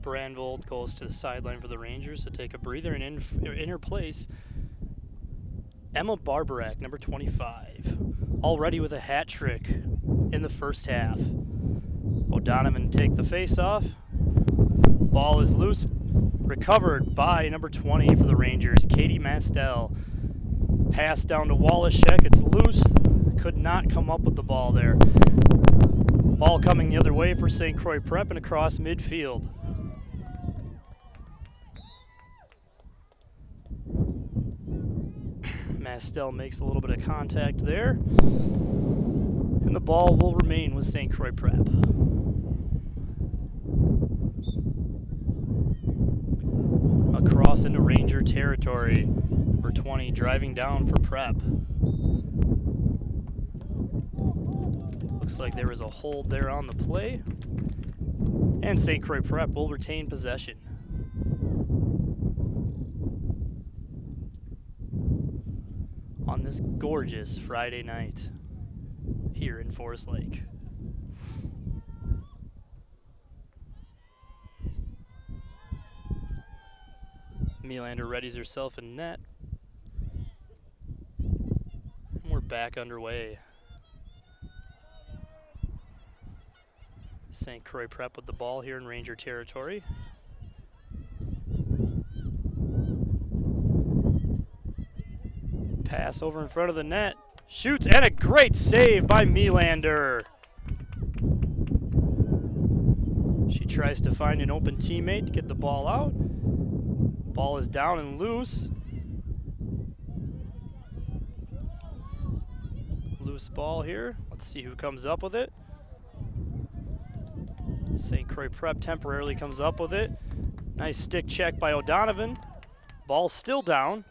Brandvold goes to the sideline for the Rangers to take a breather, and in her place, Emma Barbarak, number 25, already with a hat trick in the first half. O'Donovan take the face off. Ball is loose, recovered by number 20 for the Rangers, Katie Mastel. Pass down to Wallachek, it's loose, could not come up with the ball there. Ball coming the other way for St. Croix Prep and across midfield. Mastel makes a little bit of contact there, and the ball will remain with St. Croix Prep. Across into Ranger territory, number 20 driving down for Prep. Looks like there was a hold there on the play, and St. Croix Prep will retain possession. On this gorgeous Friday night here in Forest Lake. Melander readies herself in net. And we're back underway. St. Croix Prep with the ball here in Ranger territory. Pass over in front of the net. Shoots, and a great save by Melander. She tries to find an open teammate to get the ball out. Ball is down and loose. Loose ball here. Let's see who comes up with it. St. Croix Prep temporarily comes up with it. Nice stick check by O'Donovan. Ball still down.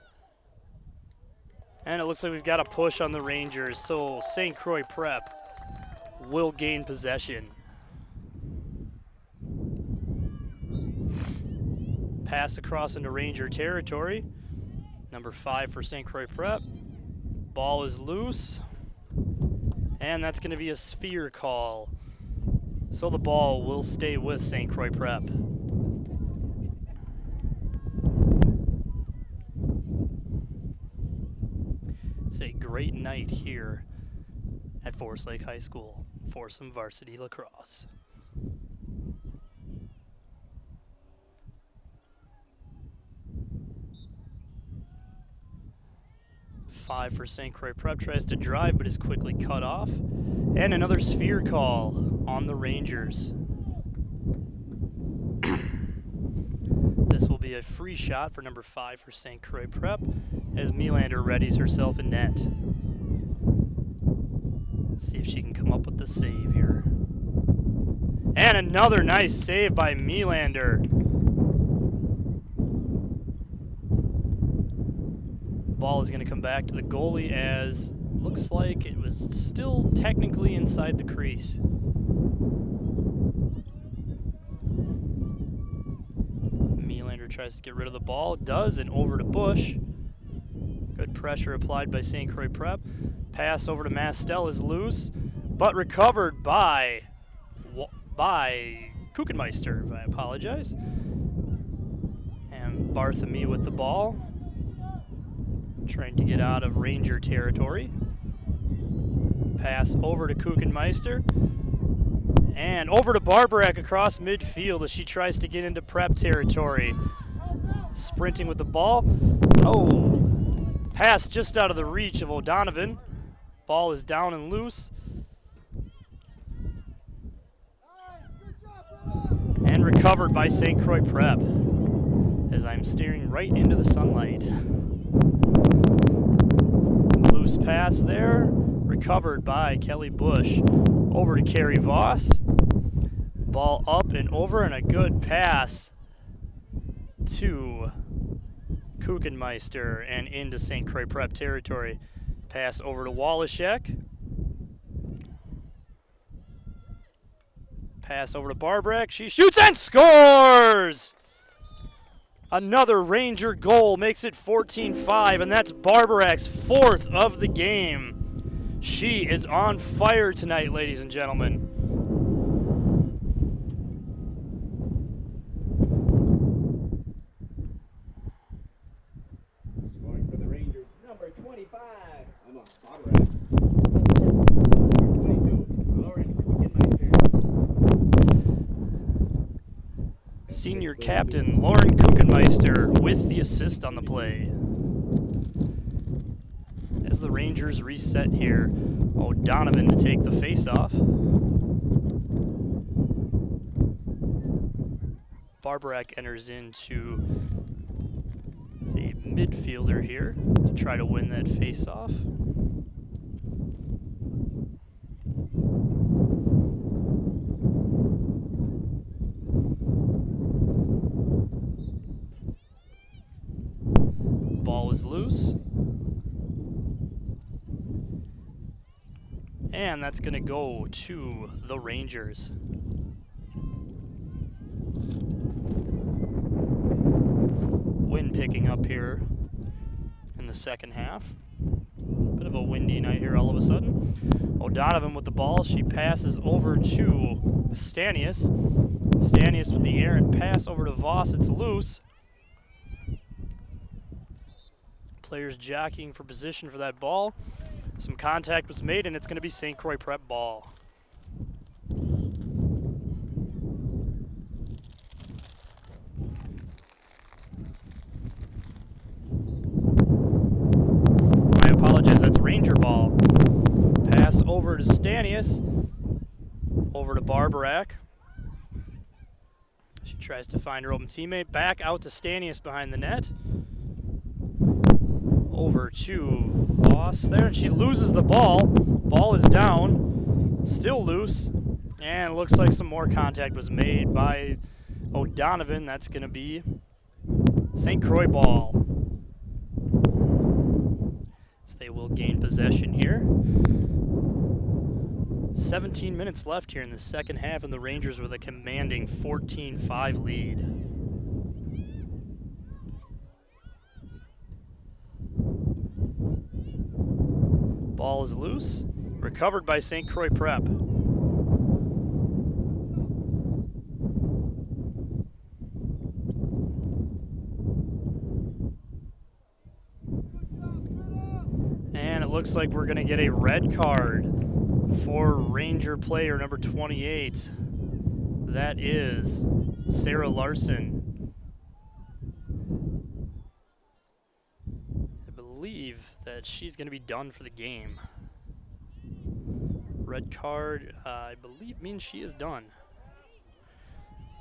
And it looks like we've got a push on the Rangers, so St. Croix Prep will gain possession. Pass across into Ranger territory. Number 5 for St. Croix Prep. Ball is loose. And that's going to be a sphere call. So the ball will stay with St. Croix Prep. It's a great night here at Forest Lake High School for some varsity lacrosse. Five for St. Croix Prep, tries to drive but is quickly cut off. And another sphere call on the Rangers. This will be a free shot for number 5 for St. Croix Prep as Melander readies herself in net. See if she can come up with the save here. And another nice save by Melander. Ball is going to come back to the goalie as looks like it was still technically inside the crease. Melander tries to get rid of the ball, does, and over to Bush. Good pressure applied by St. Croix Prep. Pass over to Mastel is loose, but recovered by Kuchenmeister. I apologize. And Bartholomew with the ball, trying to get out of Ranger territory. Pass over to Kuchenmeister. And over to Barbarek across midfield as she tries to get into Prep territory. Sprinting with the ball. Oh, pass just out of the reach of O'Donovan. Ball is down and loose. And recovered by St. Croix Prep as I'm staring right into the sunlight. Loose pass there. Recovered by Kelly Bush. Over to Carrie Voss. Ball up and over, and a good pass to Kuchenmeister and into St. Croix Prep territory. Pass over to Wallachek. Pass over to Barbarek. She shoots and scores! Another Ranger goal makes it 14-5, and that's Barbarek's 4th of the game. She is on fire tonight, ladies and gentlemen. Scoring for the Rangers, number 25, Emma Barbarek. Number 22, Lauren Kuchenmeister. Senior captain Lauren Kuchenmeister with the assist on the play. As the Rangers reset here, O'Donovan to take the face-off. Barbarek enters into the midfielder here to try to win that face-off. Ball is loose. And that's going to go to the Rangers. Wind picking up here in the second half. Bit of a windy night here all of a sudden. O'Donovan with the ball. She passes over to Stanius. Stanius with the errant pass over to Voss. It's loose. Players jockeying for position for that ball. Some contact was made, and it's going to be St. Croix Prep ball. I apologize, that's Ranger ball. Pass over to Stanius. Over to Barbarek. She tries to find her open teammate. Back out to Stanius behind the net. Over to Voss there, and she loses the ball. Ball is down, still loose, and it looks like some more contact was made by O'Donovan. That's going to be St. Croix ball. So they will gain possession here. 17 minutes left here in the second half, and the Rangers with a commanding 14-5 lead. Ball is loose, recovered by St. Croix Prep. And it looks like we're going to get a red card for Ranger player number 28. That is Sarah Larson. I believe that she's going to be done for the game. Red card, I believe, means she is done.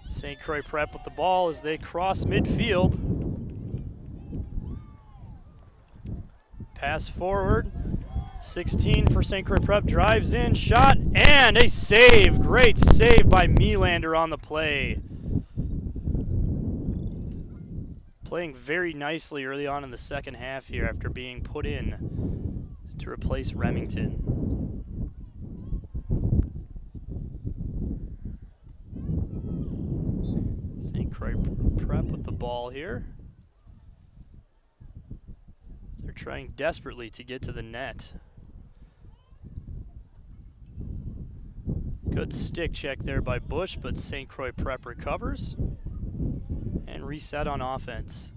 St. Croix Prep with the ball as they cross midfield. Pass forward. 16 for St. Croix Prep, drives in, shot, and a save. Great save by Melander on the play. Playing very nicely early on in the second half here after being put in to replace Remington. St. Croix Prep with the ball here. They're trying desperately to get to the net. Good stick check there by Bush, but St. Croix Prep recovers and reset on offense.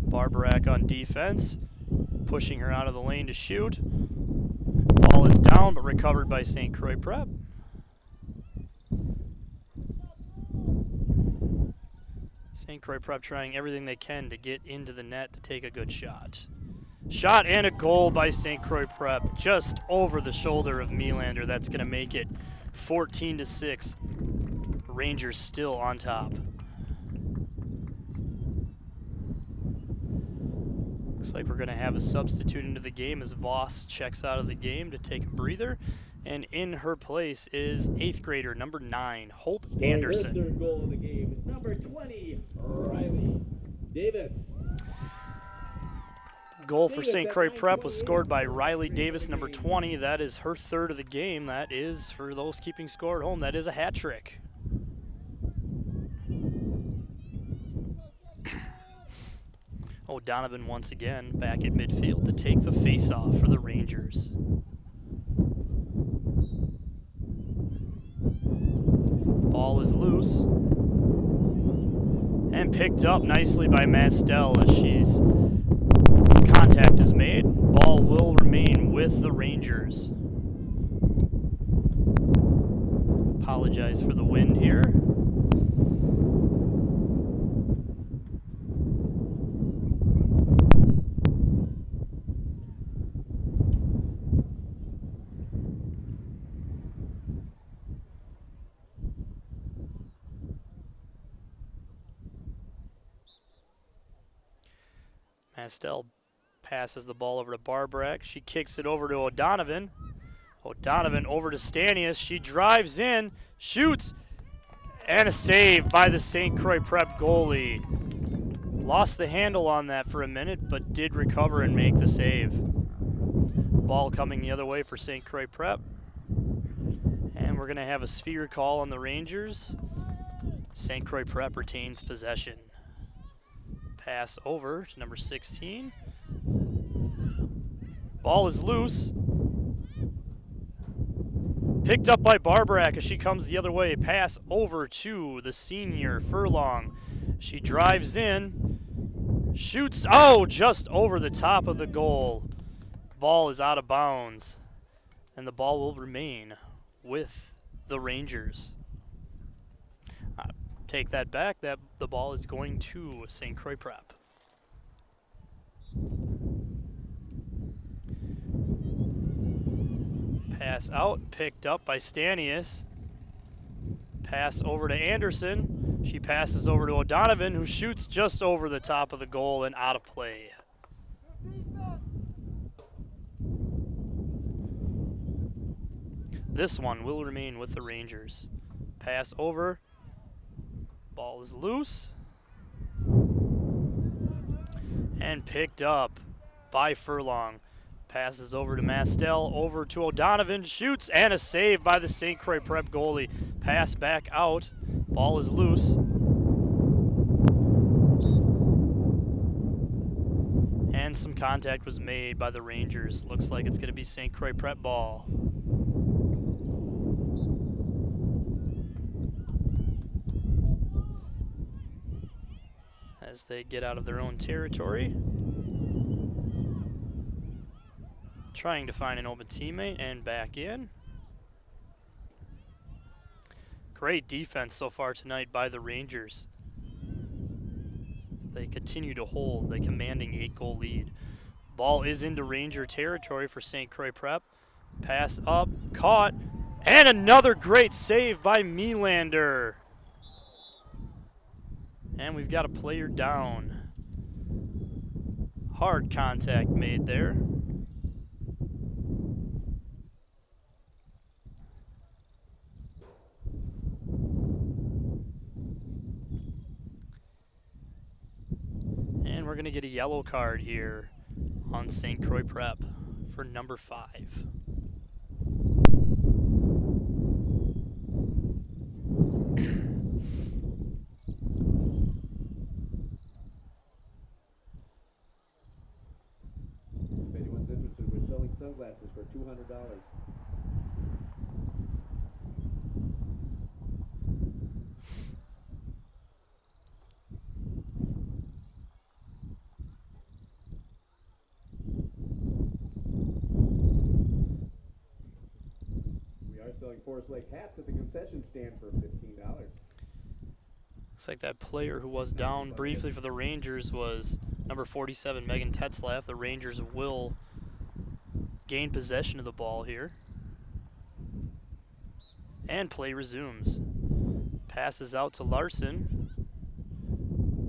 Barbarak on defense, pushing her out of the lane to shoot. Ball is down, but recovered by St. Croix Prep. St. Croix Prep trying everything they can to get into the net to take a good shot. Shot and a goal by St. Croix Prep, just over the shoulder of Melander. That's going to make it 14-6. Rangers still on top. Looks like we're going to have a substitute into the game as Voss checks out of the game to take a breather. And in her place is 8th grader number 9, Hope Anderson. Her third goal of the game is number 20, Riley Davis. Goal for St. Croix Prep was scored by Riley Davis, number 20. That is her third of the game. That is, for those keeping score at home, that is a hat trick. O'Donovan once again back at midfield to take the face-off for the Rangers. Ball is loose and picked up nicely by Mastel as contact is made. Ball will remain with the Rangers. Apologize for the wind here. Mastel passes the ball over to Barbarak. She kicks it over to O'Donovan. O'Donovan over to Stanius. She drives in, shoots, and a save by the St. Croix Prep goalie. Lost the handle on that for a minute, but did recover and make the save. Ball coming the other way for St. Croix Prep. And we're going to have a sphere call on the Rangers. St. Croix Prep retains possession. Pass over to number 16. Ball is loose. Picked up by Barbarak as she comes the other way. Pass over to the senior, Furlong. She drives in, shoots, just over the top of the goal. Ball is out of bounds, and the ball will remain with the Rangers. Take that back. The ball is going to St. Croix Prep. Pass out, picked up by Stanius. Pass over to Anderson. She passes over to O'Donovan, who shoots just over the top of the goal and out of play. This one will remain with the Rangers. Pass over. Ball is loose. And picked up by Furlong. Passes over to Mastel, over to O'Donovan, shoots, and a save by the St. Croix Prep goalie. Pass back out. Ball is loose. And some contact was made by the Rangers. Looks like it's going to be St. Croix Prep ball. As they get out of their own territory. Trying to find an open teammate and back in. Great defense so far tonight by the Rangers. They continue to hold the commanding 8-goal lead. Ball is into Ranger territory for St. Croix Prep. Pass up, caught, and another great save by Melander. And we've got a player down. Hard contact made there. And we're going to get a yellow card here on St. Croix Prep for number 5. If anyone's interested, we're selling sunglasses for $200. Selling Forest Lake hats at the concession stand for $15. Looks like that player who was down briefly for the Rangers was number 47, Megan Tetzlaff. The Rangers will gain possession of the ball here. And play resumes. Passes out to Larson.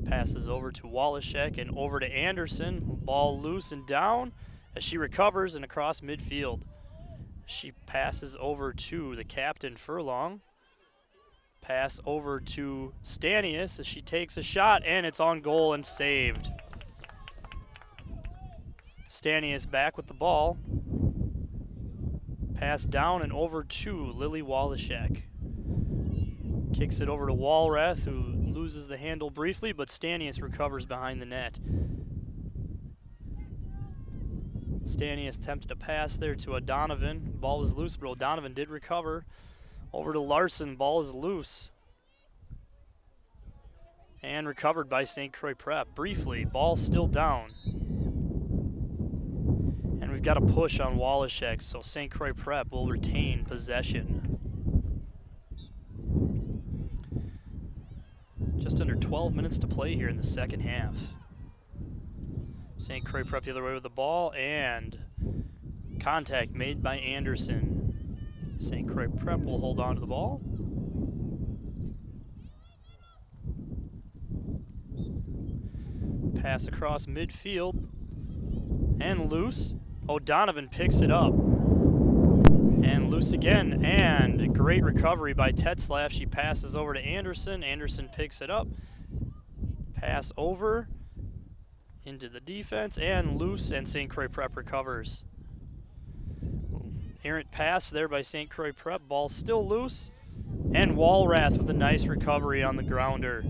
Passes over to Wallachek and over to Anderson. Ball loose and down as she recovers and across midfield. She passes over to the captain, Furlong. Pass over to Stanius as she takes a shot, and it's on goal and saved. Stanius back with the ball. Pass down and over to Lily Wallachek. Kicks it over to Walrath, who loses the handle briefly, but Stanius recovers behind the net. Stanius attempted a pass there to O'Donovan. Ball was loose, but O'Donovan did recover. Over to Larson. Ball is loose. And recovered by St. Croix Prep. Briefly, ball still down. And we've got a push on Wallachek, so St. Croix Prep will retain possession. Just under 12 minutes to play here in the second half. St. Croix Prep the other way with the ball, and contact made by Anderson. St. Croix Prep will hold on to the ball. Pass across midfield, and loose. O'Donovan picks it up. And loose again, and great recovery by Tetzlaff. She passes over to Anderson. Anderson picks it up. Pass over into the defense, and loose, and St. Croix Prep recovers. Errant pass there by St. Croix Prep. Ball still loose, and Walrath with a nice recovery on the grounder.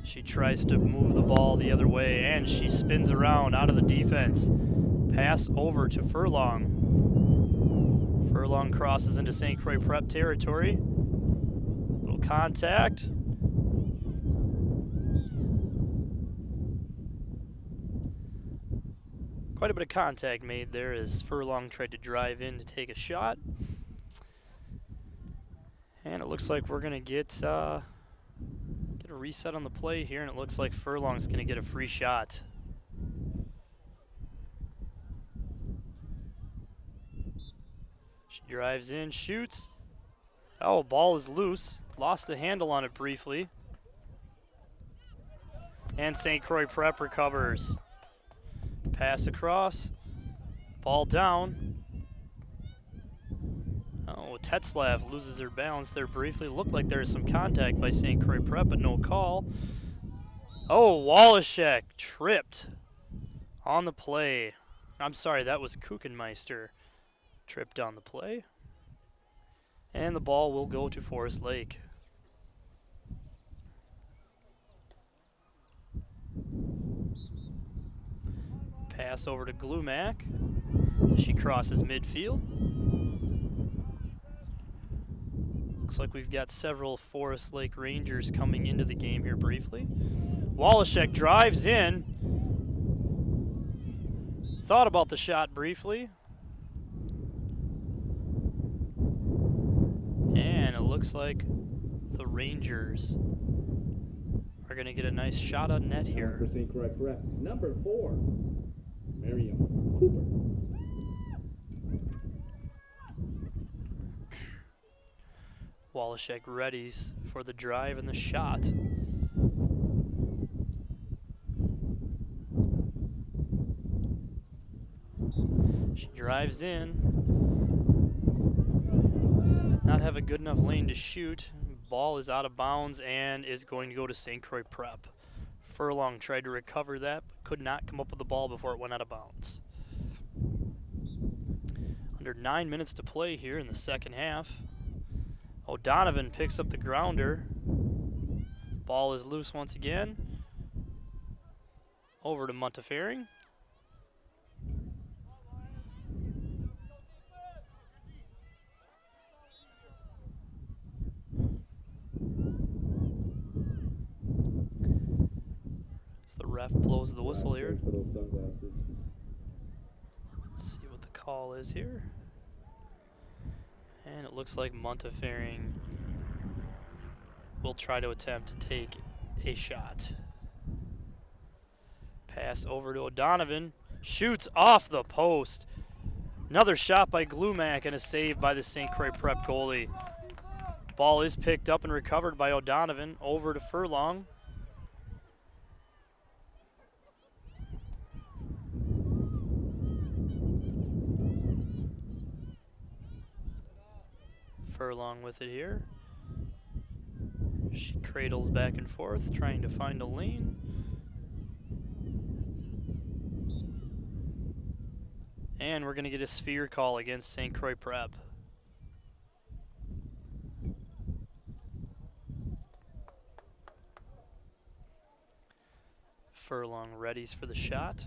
She tries to move the ball the other way, and she spins around out of the defense. Pass over to Furlong. Furlong crosses into St. Croix Prep territory. Little contact. Quite a bit of contact made there as Furlong tried to drive in to take a shot. And it looks like we're going to get a reset on the play here, and it looks like Furlong's going to get a free shot. She drives in, shoots. Oh, ball is loose. Lost the handle on it briefly. And St. Croix Prep recovers. Pass across, ball down. Oh, Tetzlaff loses her balance there briefly. Looked like there was some contact by St. Croix Prep, but no call. Oh, Wallachek tripped on the play. I'm sorry, that was Kuchenmeister. Tripped on the play. And the ball will go to Forest Lake. Pass over to Glumac. She crosses midfield. Looks like we've got several Forest Lake Rangers coming into the game here briefly. Wallachek drives in. Thought about the shot briefly. And it looks like the Rangers are going to get a nice shot on net here. For St. Croix Prep, number 4. Miriam Cooper. Wallachek readies for the drive and the shot. drives in. Not have a good enough lane to shoot. Ball is out of bounds and is going to go to St. Croix Prep. Furlong tried to recover that, but could not come up with the ball before it went out of bounds. Under 9 minutes to play here in the second half. O'Donovan picks up the grounder. Ball is loose once again. Over to Montefiore. The ref blows the whistle here. Let's see what the call is here. And it looks like Montefiore will try to attempt to take a shot. Pass over to O'Donovan. Shoots off the post. Another shot by Glumac and a save by the St. Croix Prep goalie. Ball is picked up and recovered by O'Donovan. Over to Furlong. Furlong with it here. She cradles back and forth, trying to find a lane. And we're going to get a sphere call against St. Croix Prep. Furlong readies for the shot.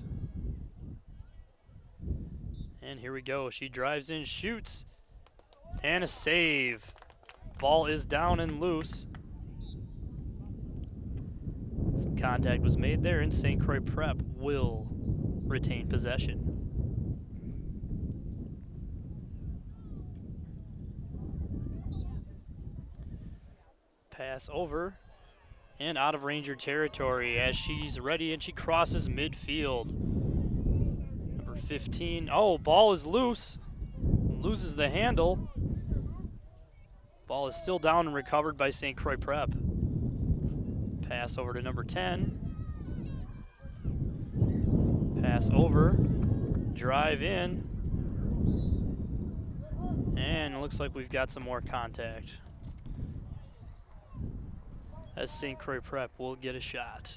And here we go. She drives in, shoots. And a save. Ball is down and loose. Some contact was made there, and St. Croix Prep will retain possession. Pass over and out of Ranger territory as she's ready and she crosses midfield. Number 15. Oh, ball is loose. Loses the handle. Ball is still down and recovered by St. Croix Prep. Pass over to number 10. Pass over. Drive in. And it looks like we've got some more contact, as St. Croix Prep will get a shot.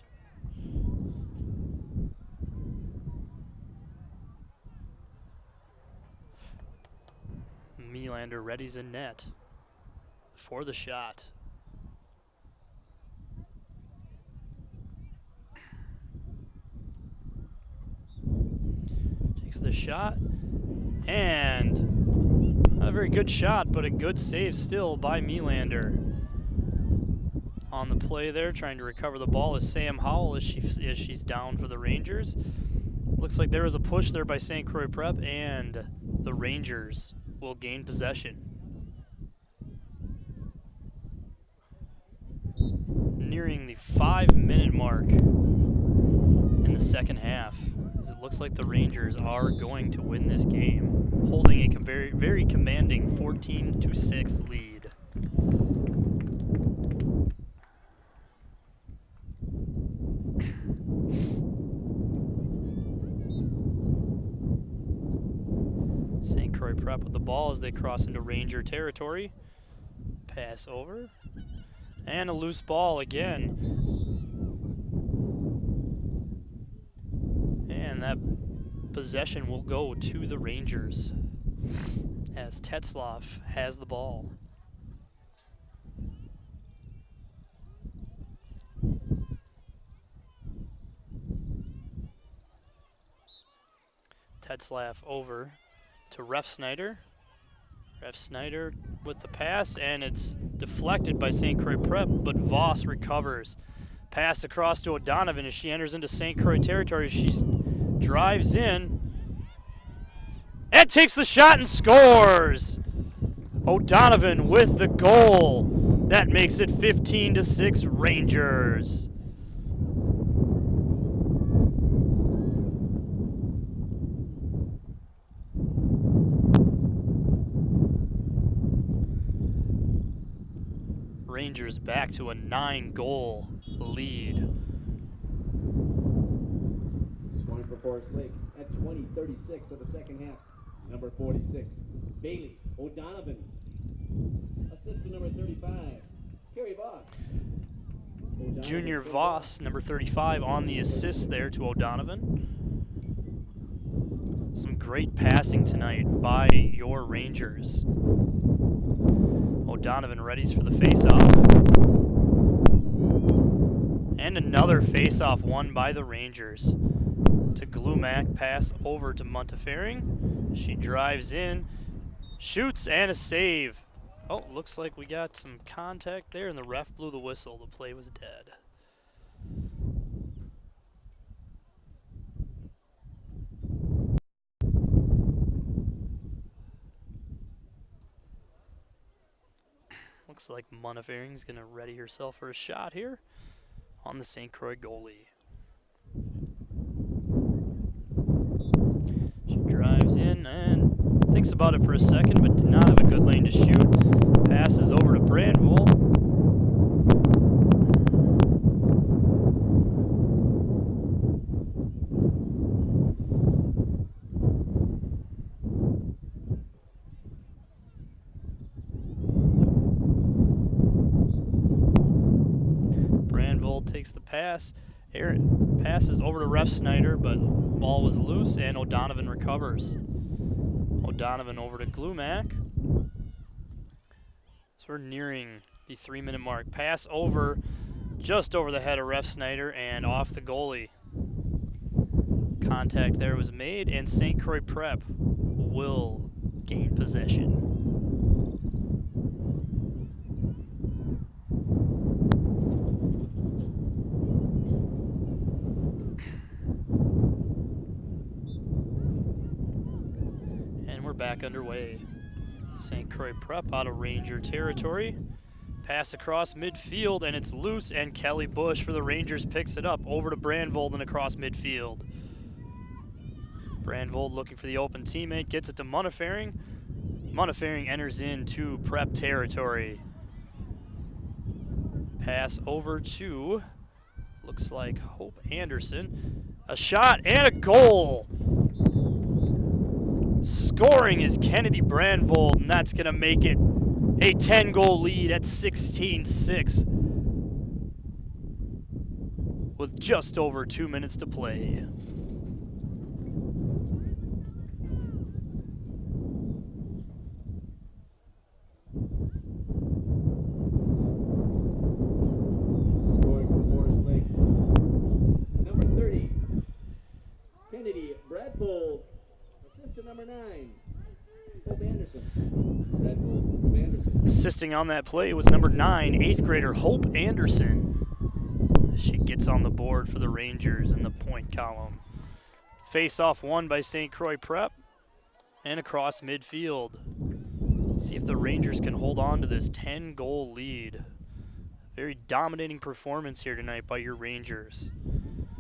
Melander readies a net for the shot. Takes the shot, and not a very good shot, but a good save still by Melander. On the play there, trying to recover the ball is Sam Howell as she's down for the Rangers. Looks like there was a push there by St. Croix Prep, and the Rangers will gain possession. Nearing the 5-minute mark in the second half, as it looks like the Rangers are going to win this game, holding a very, very commanding 14-6 lead. St. Croix Prep with the ball as they cross into Ranger territory. Pass over. And a loose ball again. And that possession will go to the Rangers as Tetzlaff has the ball. Tetzlaff over to Ref Snyder. Ref Snyder with the pass, and it's deflected by St. Croix Prep, but Voss recovers. Pass across to O'Donovan as she enters into St. Croix territory. She drives in and takes the shot and scores. O'Donovan with the goal. That makes it 15-6 Rangers. Rangers back to a 9-goal lead. Scoring for Forest Lake at 20:36 of the second half. Number 46, Bailey O'Donovan. Assist to number 35, Carrie Voss. Junior Voss, number 35, on the assist there to O'Donovan. Some great passing tonight by your Rangers. O'Donovan readies for the face-off. And another face-off won by the Rangers. To Glumac, pass over to Montefiore. She drives in, shoots, and a save. Oh, looks like we got some contact there, and the ref blew the whistle. The play was dead. Looks like Montefiore's going to ready herself for a shot here on the St. Croix goalie. She drives in and thinks about it for a second, but did not have a good lane to shoot. Passes over to Brandvold. Brandvold takes the pass. Aaron passes over to Ref Snyder, but ball was loose, and O'Donovan recovers. O'Donovan over to Glumac. So we're nearing the 3-minute mark. Pass over, just over the head of Ref Snyder and off the goalie. Contact there was made, and St. Croix Prep will gain possession. Back underway. St. Croix Prep out of Ranger territory. Pass across midfield, and it's loose, and Kelly Bush for the Rangers picks it up over to Brandvold and across midfield. Brandvold looking for the open teammate, gets it to Montefiore. Montefiore enters into Prep territory. Pass over to, looks like Hope Anderson. A shot and a goal. Scoring is Kennedy Brandvold, and that's going to make it a 10-goal lead at 16-6 with just over 2 minutes to play. Scoring for Forest Lake. Number 30, Kennedy Brandvold. To number 9, Hope Anderson. Hope Anderson. Assisting on that play was number 9, 8th grader Hope Anderson. She gets on the board for the Rangers in the point column. Face-off won by St. Croix Prep and across midfield. See if the Rangers can hold on to this 10-goal lead. Very dominating performance here tonight by your Rangers.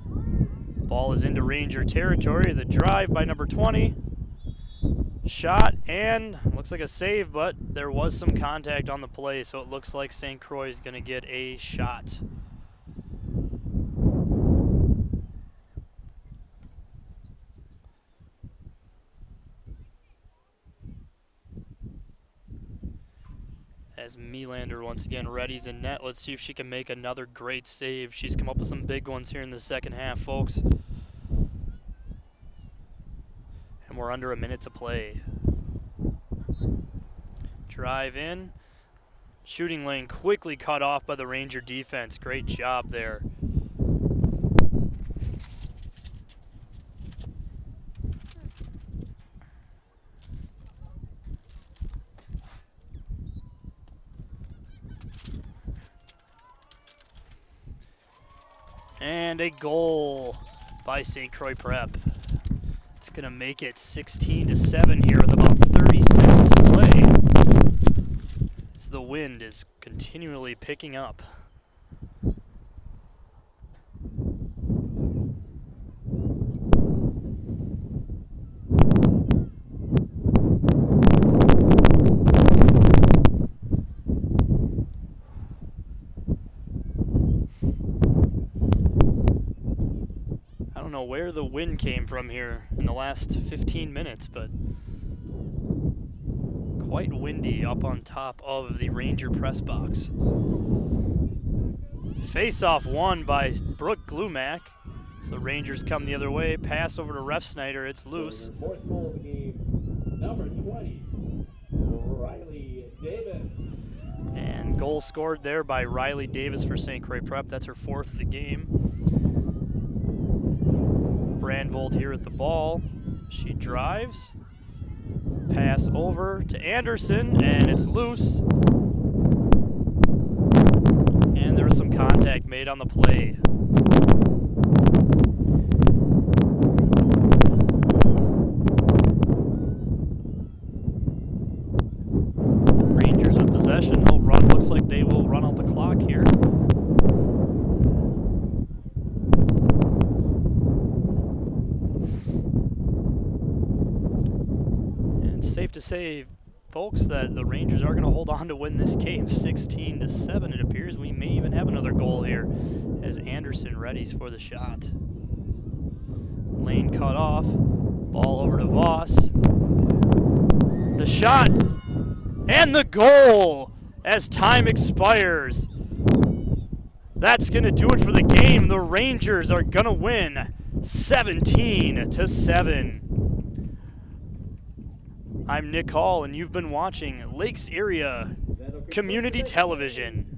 Ball is into Ranger territory. The drive by number 20. Shot, and looks like a save, but there was some contact on the play, so it looks like St. Croix is going to get a shot. As Melander once again readies in net, let's see if she can make another great save. She's come up with some big ones here in the second half, folks. And we're under a minute to play. Drive in. Shooting lane quickly cut off by the Ranger defense. Great job there. And a goal by St. Croix Prep. It's going to make it 16-7 here with about 30 seconds to play. As the wind is continually picking up. Where the wind came from here in the last 15 minutes, but quite windy up on top of the Ranger press box. Face-off won by Brooke Glumack. So Rangers come the other way. Pass over to Ref Snyder. It's loose. Fourth goal of the game, number 20, Riley Davis. And goal scored there by Riley Davis for St. Croix Prep. That's her 4th of the game. Brandvold here at the ball. She drives. Pass over to Anderson, and it's loose. And there was some contact made on the play. Rangers with possession. No run. Looks like they will run out the clock here. And it's safe to say, folks, that the Rangers are going to hold on to win this game 16-7. It appears we may even have another goal here as Anderson readies for the shot. Lane cut off. Ball over to Voss. The shot and the goal as time expires. That's going to do it for the game. The Rangers are going to win 17-7. I'm Nick Hall, and you've been watching Lakes Area Community Television.